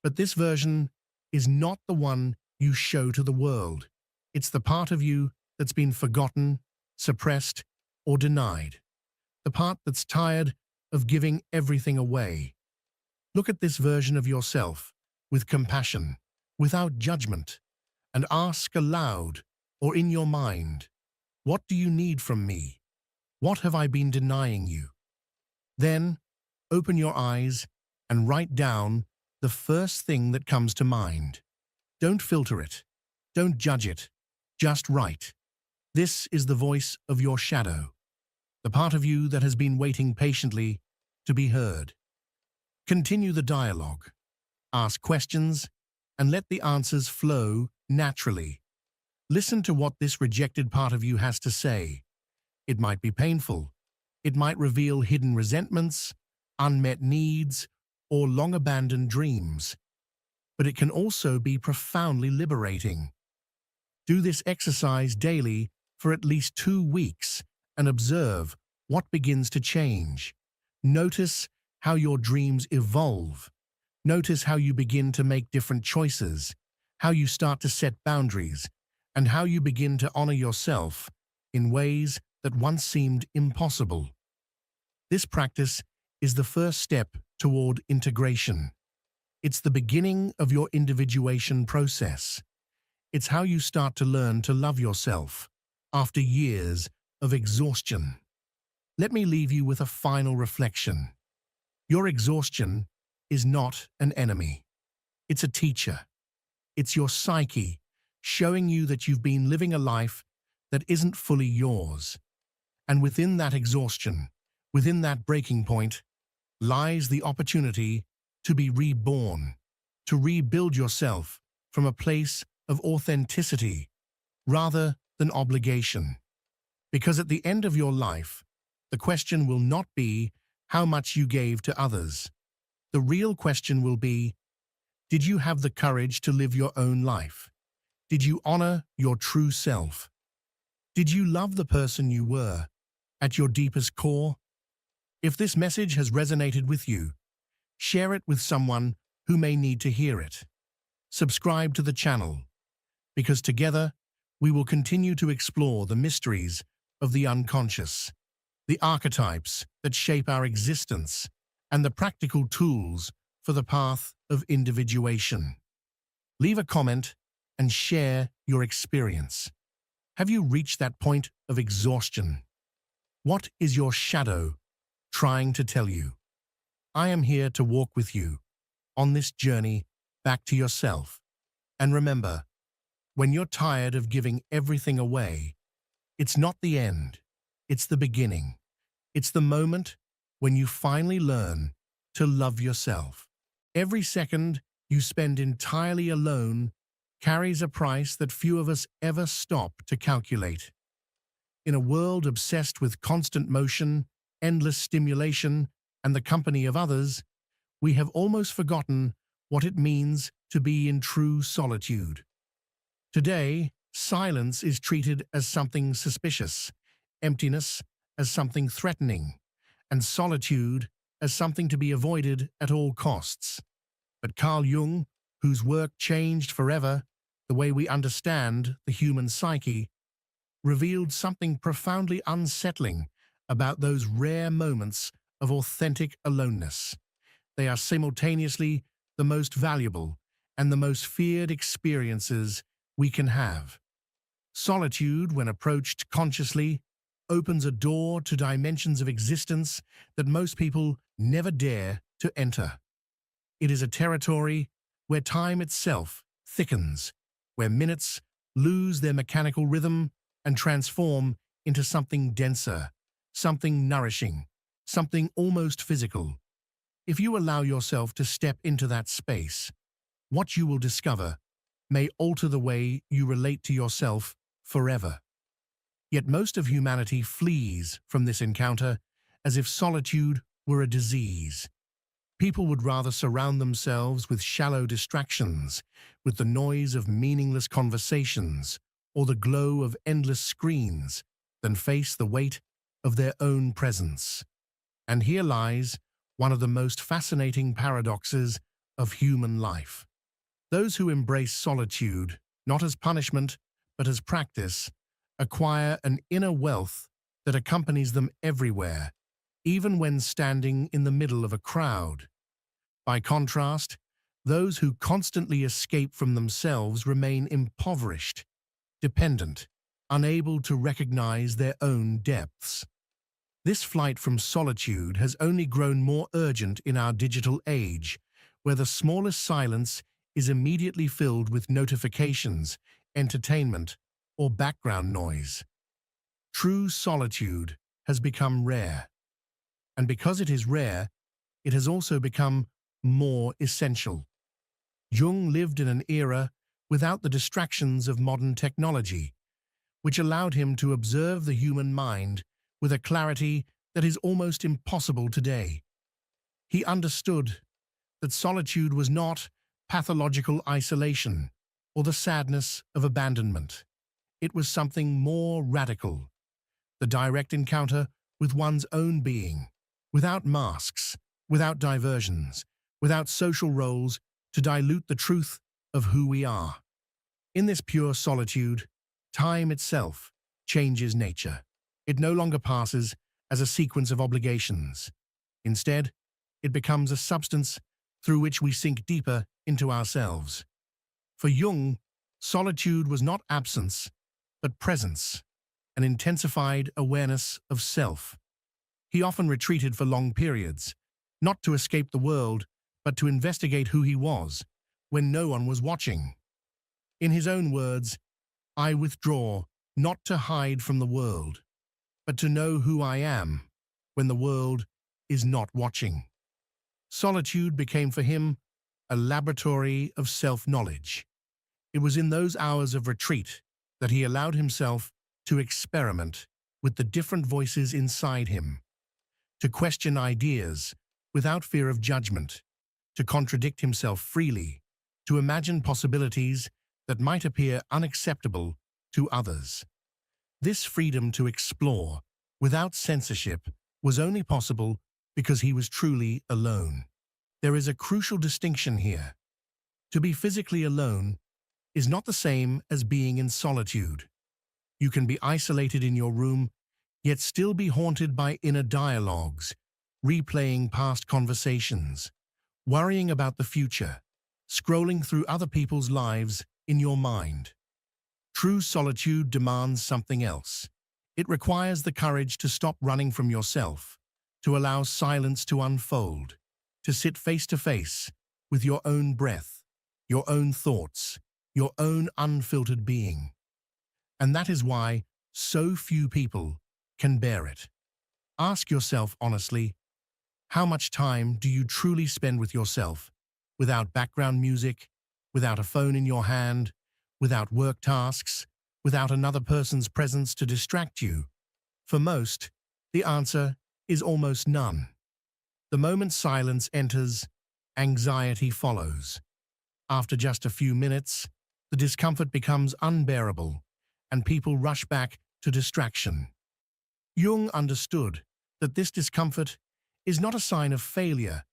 But this version is not the one you show to the world. It's the part of you that's been forgotten, suppressed, or denied. The part that's tired of giving everything away. Look at this version of yourself with compassion, without judgment, and ask aloud or in your mind, what do you need from me? What have I been denying you? Then, open your eyes and write down the first thing that comes to mind. Don't filter it. Don't judge it. Just write. This is the voice of your shadow, the part of you that has been waiting patiently to be heard. Continue the dialogue. Ask questions and let the answers flow naturally. Listen to what this rejected part of you has to say. It might be painful. It might reveal hidden resentments, unmet needs, or long-abandoned dreams. But it can also be profoundly liberating. Do this exercise daily for at least 2 weeks and observe what begins to change. Notice how your dreams evolve. Notice how you begin to make different choices, how you start to set boundaries, and how you begin to honor yourself in ways that once seemed impossible. This practice is the first step toward integration. It's the beginning of your individuation process. It's how you start to learn to love yourself after years of exhaustion. Let me leave you with a final reflection. Your exhaustion is not an enemy. It's a teacher. It's your psyche showing you that you've been living a life that isn't fully yours. And within that exhaustion, within that breaking point, lies the opportunity to be reborn, to rebuild yourself from a place of authenticity rather than obligation. Because at the end of your life, the question will not be how much you gave to others. The real question will be, did you have the courage to live your own life? Did you honor your true self? Did you love the person you were at your deepest core? If this message has resonated with you, share it with someone who may need to hear it. Subscribe to the channel, because together we will continue to explore the mysteries of the unconscious, the archetypes that shape our existence, and the practical tools for the path of individuation. Leave a comment and share your experience. Have you reached that point of exhaustion? What is your shadow trying to tell you? I am here to walk with you on this journey back to yourself. And remember, when you're tired of giving everything away, it's not the end, it's the beginning. It's the moment when you finally learn to love yourself. Every second you spend entirely alone carries a price that few of us ever stop to calculate. In a world obsessed with constant motion, endless stimulation, and the company of others, we have almost forgotten what it means to be in true solitude. Today, silence is treated as something suspicious, emptiness as something threatening, and solitude as something to be avoided at all costs. But Carl Jung, whose work changed forever the way we understand the human psyche, revealed something profoundly unsettling about those rare moments of authentic aloneness. They are simultaneously the most valuable and the most feared experiences we can have. Solitude, when approached consciously, opens a door to dimensions of existence that most people never dare to enter. It is a territory where time itself thickens, where minutes lose their mechanical rhythm and transform into something denser, something nourishing, something almost physical. If you allow yourself to step into that space, what you will discover may alter the way you relate to yourself forever. Yet most of humanity flees from this encounter as if solitude were a disease. People would rather surround themselves with shallow distractions, with the noise of meaningless conversations, or the glow of endless screens, than face the weight of their own presence. And here lies one of the most fascinating paradoxes of human life. Those who embrace solitude, not as punishment, but as practice, acquire an inner wealth that accompanies them everywhere, even when standing in the middle of a crowd. By contrast, those who constantly escape from themselves remain impoverished, dependent, unable to recognize their own depths. This flight from solitude has only grown more urgent in our digital age, where the smallest silence is immediately filled with notifications, entertainment, or background noise. True solitude has become rare. And because it is rare, it has also become more essential. Jung lived in an era without the distractions of modern technology, which allowed him to observe the human mind with a clarity that is almost impossible today. He understood that solitude was not pathological isolation or the sadness of abandonment. It was something more radical, the direct encounter with one's own being, without masks, without diversions, without social roles to dilute the truth of who we are. In this pure solitude, time itself changes nature. It no longer passes as a sequence of obligations. Instead, it becomes a substance through which we sink deeper into ourselves. For Jung, solitude was not absence, but presence, an intensified awareness of self. He often retreated for long periods, not to escape the world, but to investigate who he was, when no one was watching. In his own words, "I withdraw, not to hide from the world, but to know who I am when the world is not watching." Solitude became for him a laboratory of self-knowledge. It was in those hours of retreat that he allowed himself to experiment with the different voices inside him, to question ideas without fear of judgment, to contradict himself freely, to imagine possibilities that might appear unacceptable to others. This freedom to explore without censorship was only possible because he was truly alone. There is a crucial distinction here. To be physically alone is not the same as being in solitude. You can be isolated in your room, yet still be haunted by inner dialogues, replaying past conversations, worrying about the future, scrolling through other people's lives in your mind. True solitude demands something else. It requires the courage to stop running from yourself, to allow silence to unfold, to sit face to face with your own breath, your own thoughts, your own unfiltered being. And that is why so few people can bear it. Ask yourself honestly, how much time do you truly spend with yourself, without background music, without a phone in your hand, without work tasks, without another person's presence to distract you? For most, the answer is almost none. The moment silence enters, anxiety follows. After just a few minutes, the discomfort becomes unbearable, and people rush back to distraction. Jung understood that this discomfort is not a sign of failure,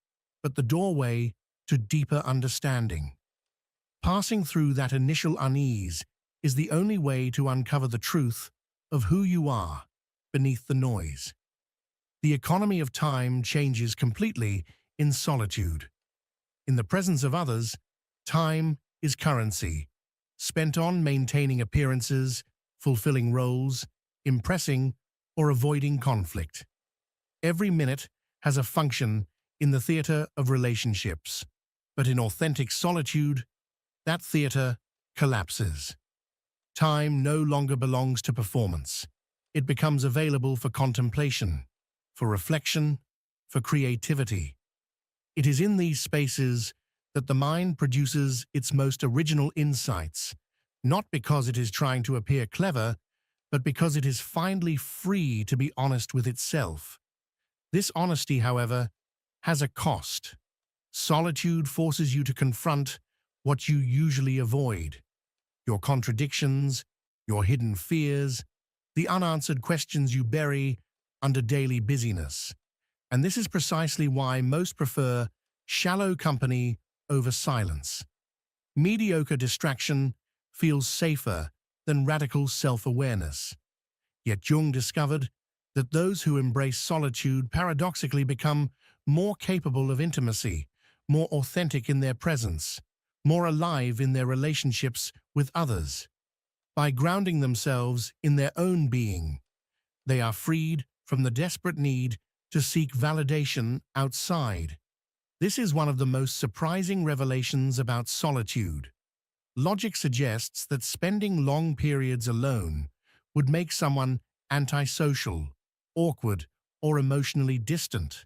but the doorway to deeper understanding. Passing through that initial unease is the only way to uncover the truth of who you are beneath the noise. The economy of time changes completely in solitude. In the presence of others, time is currency, spent on maintaining appearances, fulfilling roles, impressing, or avoiding conflict. Every minute has a function in the theater of relationships, but in authentic solitude, that theater collapses. Time no longer belongs to performance. It becomes available for contemplation, for reflection, for creativity. It is in these spaces that the mind produces its most original insights, not because it is trying to appear clever, but because it is finally free to be honest with itself. This honesty, however, has a cost. Solitude forces you to confront what you usually avoid: your contradictions, your hidden fears, the unanswered questions you bury under daily busyness. And this is precisely why most prefer shallow company over silence. Mediocre distraction feels safer than radical self-awareness. Yet Jung discovered that those who embrace solitude paradoxically become more capable of intimacy, more authentic in their presence, more alive in their relationships with others. By grounding themselves in their own being, they are freed from the desperate need to seek validation outside. This is one of the most surprising revelations about solitude. Logic suggests that spending long periods alone would make someone antisocial, awkward, or emotionally distant.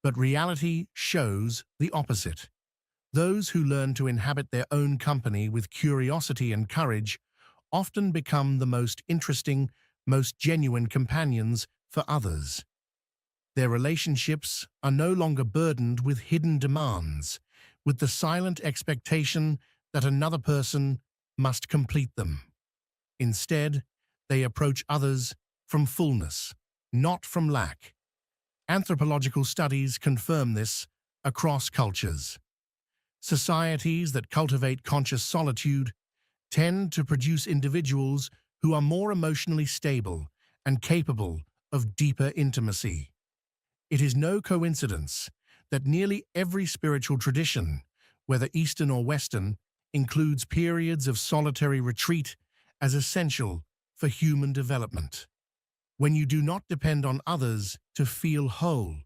But reality shows the opposite. Those who learn to inhabit their own company with curiosity and courage often become the most interesting, most genuine companions for others. Their relationships are no longer burdened with hidden demands, with the silent expectation that another person must complete them. Instead, they approach others from fullness, not from lack. Anthropological studies confirm this across cultures. Societies that cultivate conscious solitude tend to produce individuals who are more emotionally stable and capable of deeper intimacy. It is no coincidence that nearly every spiritual tradition, whether Eastern or Western, includes periods of solitary retreat as essential for human development. When you do not depend on others to feel whole,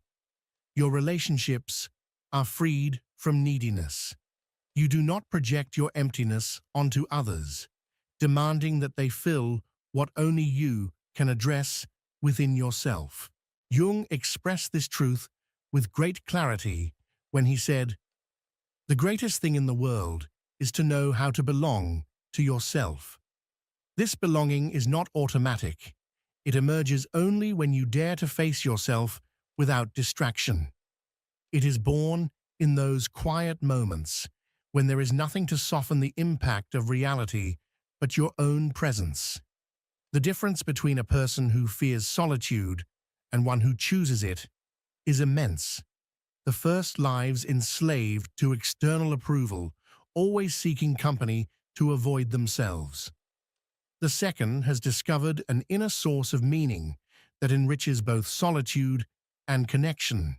your relationships are freed from neediness. You do not project your emptiness onto others, demanding that they fill what only you can address within yourself. Jung expressed this truth with great clarity when he said, "The greatest thing in the world is to know how to belong to yourself. This belonging is not automatic. It emerges only when you dare to face yourself without distraction. It is born in those quiet moments when there is nothing to soften the impact of reality but your own presence." The difference between a person who fears solitude and one who chooses it is immense. The first lives enslaved to external approval, always seeking company to avoid themselves. The second has discovered an inner source of meaning that enriches both solitude and connection.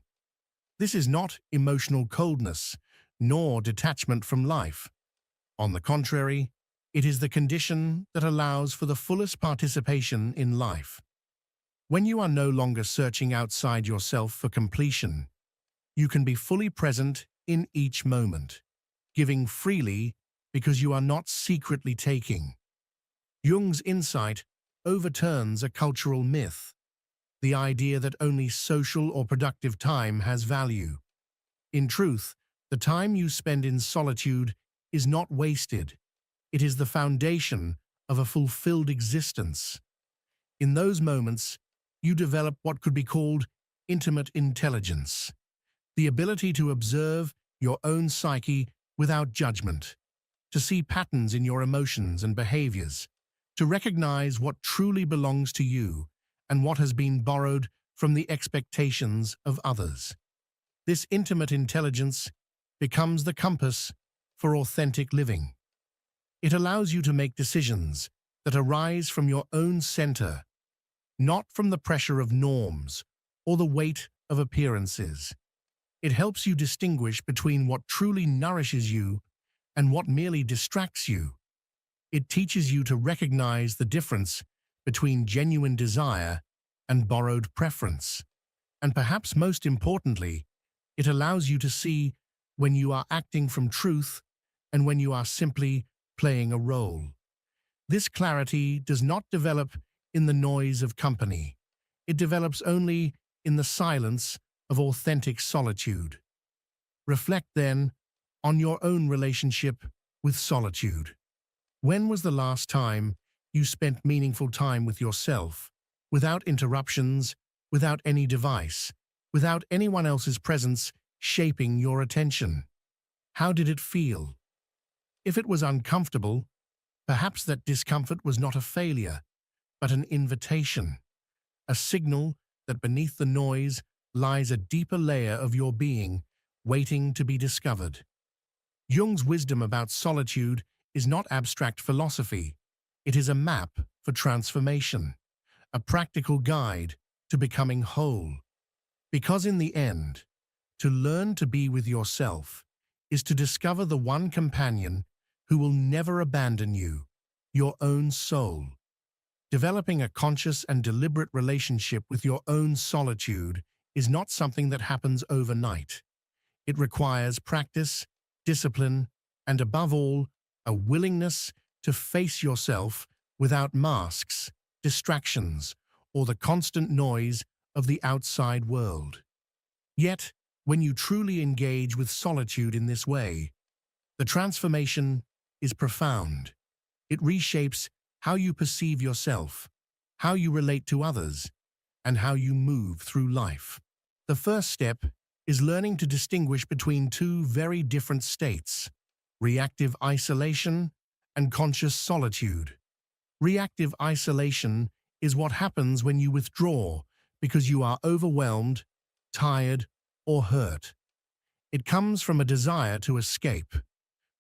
This is not emotional coldness, nor detachment from life. On the contrary, it is the condition that allows for the fullest participation in life. When you are no longer searching outside yourself for completion, you can be fully present in each moment, giving freely because you are not secretly taking. Jung's insight overturns a cultural myth, the idea that only social or productive time has value. In truth, the time you spend in solitude is not wasted. It is the foundation of a fulfilled existence. In those moments, you develop what could be called intimate intelligence, the ability to observe your own psyche without judgment, to see patterns in your emotions and behaviors, to recognize what truly belongs to you and what has been borrowed from the expectations of others. This intimate intelligence becomes the compass for authentic living. It allows you to make decisions that arise from your own center, not from the pressure of norms or the weight of appearances. It helps you distinguish between what truly nourishes you and what merely distracts you. It teaches you to recognize the difference between genuine desire and borrowed preference. And perhaps most importantly, it allows you to see when you are acting from truth and when you are simply playing a role. This clarity does not develop in the noise of company. It develops only in the silence of authentic solitude. Reflect, then, on your own relationship with solitude. When was the last time you spent meaningful time with yourself, without interruptions, without any device, without anyone else's presence shaping your attention? How did it feel? If it was uncomfortable, perhaps that discomfort was not a failure, but an invitation, a signal that beneath the noise lies a deeper layer of your being waiting to be discovered. Jung's wisdom about solitude is not abstract philosophy. It is a map for transformation, a practical guide to becoming whole. Because in the end, to learn to be with yourself is to discover the one companion who will never abandon you, your own soul. Developing a conscious and deliberate relationship with your own solitude is not something that happens overnight. It requires practice, discipline, and above all, a willingness to face yourself without masks, distractions, or the constant noise of the outside world. Yet, when you truly engage with solitude in this way, the transformation is profound. It reshapes how you perceive yourself, how you relate to others, and how you move through life. The first step is learning to distinguish between two very different states: reactive isolation and conscious solitude. Reactive isolation is what happens when you withdraw because you are overwhelmed, tired, or hurt. It comes from a desire to escape,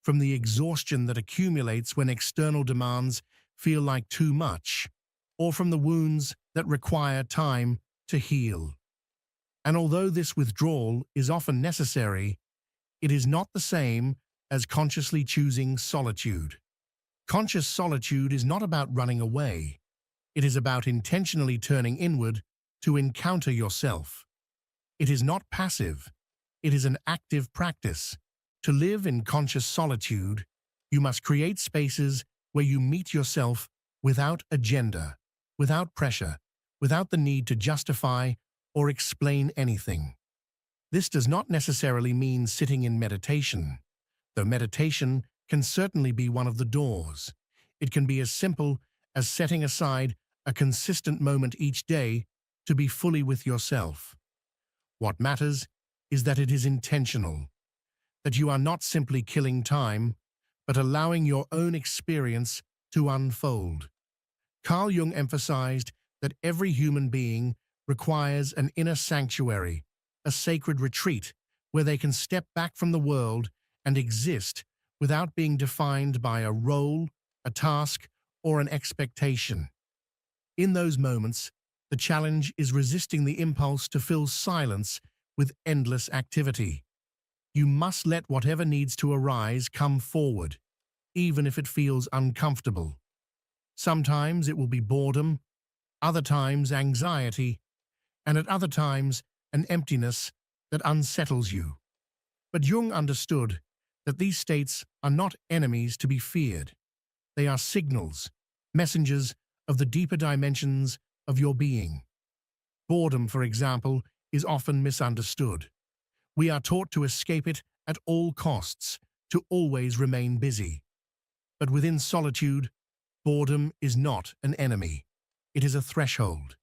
from the exhaustion that accumulates when external demands feel like too much, or from the wounds that require time to heal. And although this withdrawal is often necessary, it is not the same as consciously choosing solitude. Conscious solitude is not about running away. It is about intentionally turning inward to encounter yourself. It is not passive. It is an active practice. To live in conscious solitude, you must create spaces where you meet yourself without agenda, without pressure, without the need to justify or explain anything. This does not necessarily mean sitting in meditation, though meditation can certainly be one of the doors. It can be as simple as setting aside a consistent moment each day to be fully with yourself. What matters is that it is intentional, that you are not simply killing time, but allowing your own experience to unfold. Carl Jung emphasized that every human being requires an inner sanctuary, a sacred retreat where they can step back from the world and exist without being defined by a role, a task, or an expectation. In those moments, the challenge is resisting the impulse to fill silence with endless activity. You must let whatever needs to arise come forward, even if it feels uncomfortable. Sometimes it will be boredom, other times anxiety, and at other times an emptiness that unsettles you. But Jung understood that these states are not enemies to be feared. They are signals, messengers of the deeper dimensions of your being. Boredom, for example, is often misunderstood. We are taught to escape it at all costs, to always remain busy. But within solitude, boredom is not an enemy. It is a threshold.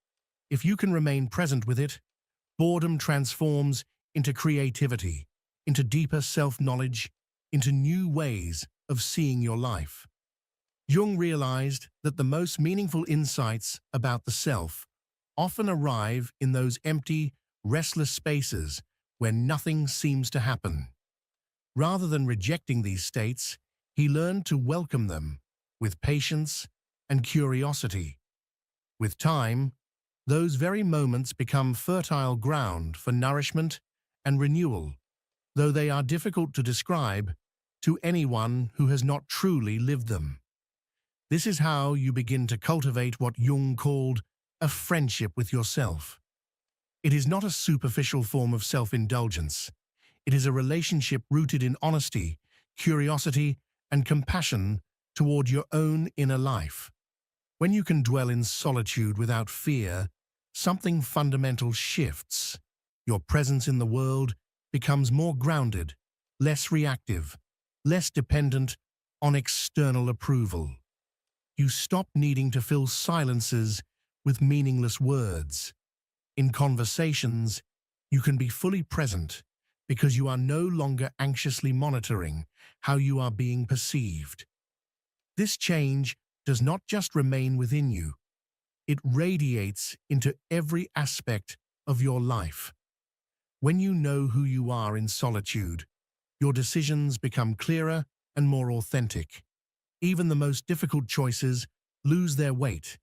If you can remain present with it, boredom transforms into creativity, into deeper self-knowledge, into new ways of seeing your life. Jung realized that the most meaningful insights about the self often arrive in those empty, restless spaces where nothing seems to happen. Rather than rejecting these states, he learned to welcome them with patience and curiosity. With time, those very moments become fertile ground for nourishment and renewal, though they are difficult to describe to anyone who has not truly lived them. This is how you begin to cultivate what Jung called a friendship with yourself. It is not a superficial form of self-indulgence. It is a relationship rooted in honesty, curiosity, and compassion toward your own inner life. When you can dwell in solitude without fear, something fundamental shifts. Your presence in the world becomes more grounded, less reactive, less dependent on external approval. You stop needing to fill silences with meaningless words. In conversations, you can be fully present because you are no longer anxiously monitoring how you are being perceived. This change does not just remain within you. It radiates into every aspect of your life. When you know who you are in solitude, your decisions become clearer and more authentic. Even the most difficult choices lose their weight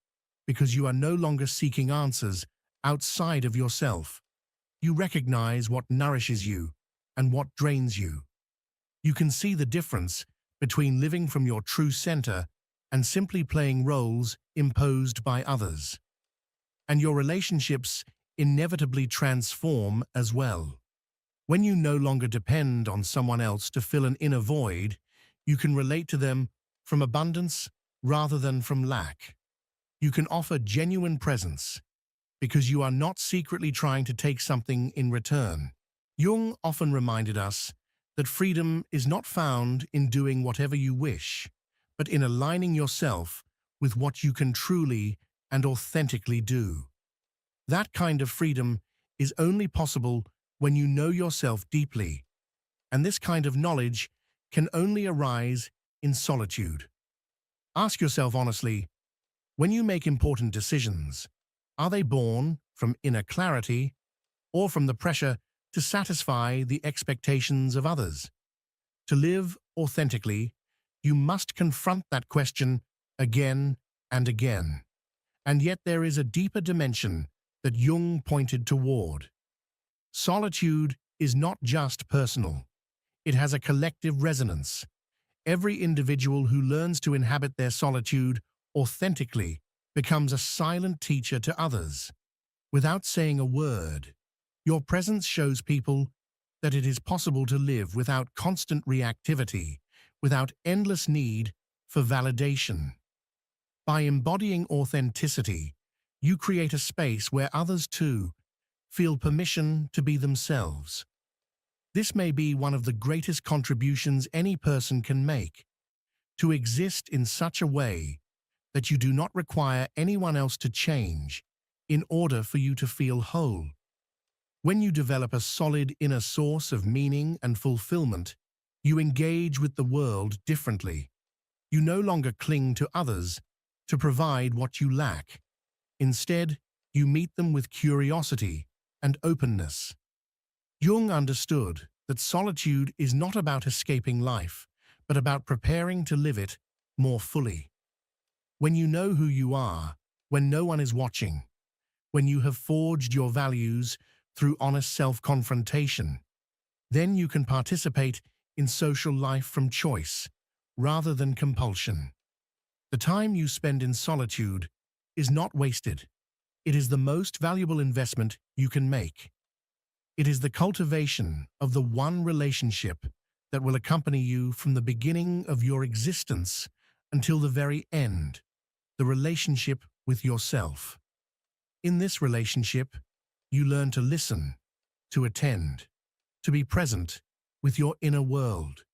because you are no longer seeking answers outside of yourself. You recognize what nourishes you and what drains you. You can see the difference between living from your true center and simply playing roles imposed by others. And your relationships inevitably transform as well. When you no longer depend on someone else to fill an inner void, you can relate to them from abundance rather than from lack. You can offer genuine presence because you are not secretly trying to take something in return. Jung often reminded us that freedom is not found in doing whatever you wish, but in aligning yourself with what you can truly and authentically do. That kind of freedom is only possible when you know yourself deeply, and this kind of knowledge can only arise in solitude. Ask yourself honestly, when you make important decisions, are they born from inner clarity or from the pressure to satisfy the expectations of others? To live authentically, you must confront that question again and again. And yet there is a deeper dimension that Jung pointed toward. Solitude is not just personal. It has a collective resonance. Every individual who learns to inhabit their solitude authentically becomes a silent teacher to others. Without saying a word, your presence shows people that it is possible to live without constant reactivity, without endless need for validation. By embodying authenticity, you create a space where others too feel permission to be themselves. This may be one of the greatest contributions any person can make, to exist in such a way that you do not require anyone else to change in order for you to feel whole. When you develop a solid inner source of meaning and fulfillment, you engage with the world differently. You no longer cling to others to provide what you lack. Instead, you meet them with curiosity and openness. Jung understood that solitude is not about escaping life, but about preparing to live it more fully. When you know who you are, when no one is watching, when you have forged your values through honest self-confrontation, then you can participate in social life from choice rather than compulsion. The time you spend in solitude is not wasted. It is the most valuable investment you can make. It is the cultivation of the one relationship that will accompany you from the beginning of your existence until the very end, the relationship with yourself. In this relationship, you learn to listen, to attend, to be present with your inner world,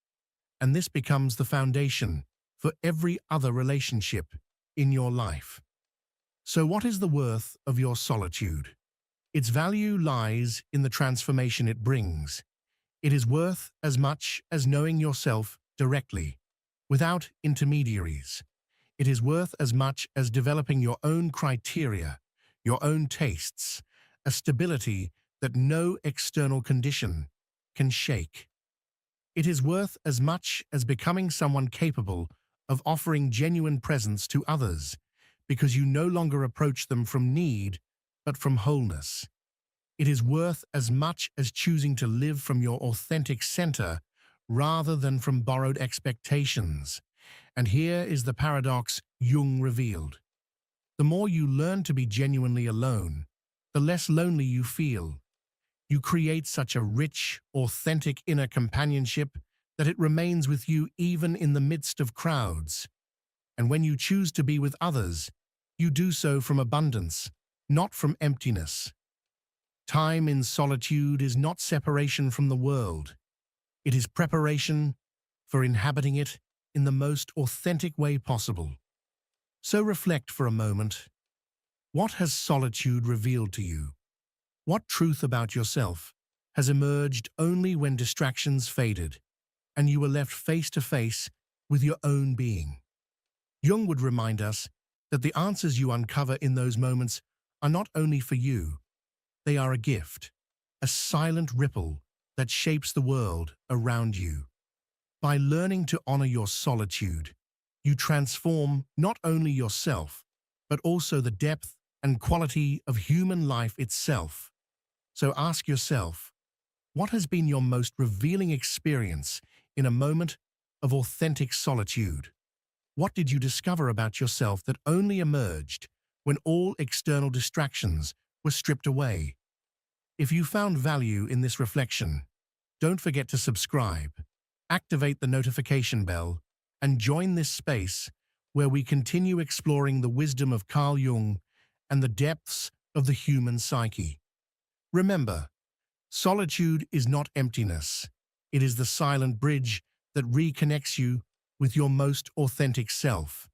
and this becomes the foundation for every other relationship in your life. So what is the worth of your solitude? Its value lies in the transformation it brings. It is worth as much as knowing yourself directly, without intermediaries. It is worth as much as developing your own criteria, your own tastes, a stability that no external condition can shake. It is worth as much as becoming someone capable of offering genuine presence to others, because you no longer approach them from need, but from wholeness. It is worth as much as choosing to live from your authentic center rather than from borrowed expectations. And here is the paradox Jung revealed. The more you learn to be genuinely alone, the less lonely you feel. You create such a rich, authentic inner companionship that it remains with you even in the midst of crowds. And when you choose to be with others, you do so from abundance, not from emptiness. Time in solitude is not separation from the world. It is preparation for inhabiting it in the most authentic way possible. So reflect for a moment. What has solitude revealed to you? What truth about yourself has emerged only when distractions faded and you were left face to face with your own being? Jung would remind us that the answers you uncover in those moments are not only for you, they are a gift, a silent ripple that shapes the world around you. By learning to honor your solitude, you transform not only yourself, but also the depth and quality of human life itself. So ask yourself, what has been your most revealing experience in a moment of authentic solitude? What did you discover about yourself that only emerged when all external distractions were stripped away? If you found value in this reflection, don't forget to subscribe, activate the notification bell, and join this space where we continue exploring the wisdom of Carl Jung and the depths of the human psyche. Remember, solitude is not emptiness. It is the silent bridge that reconnects you with your most authentic self.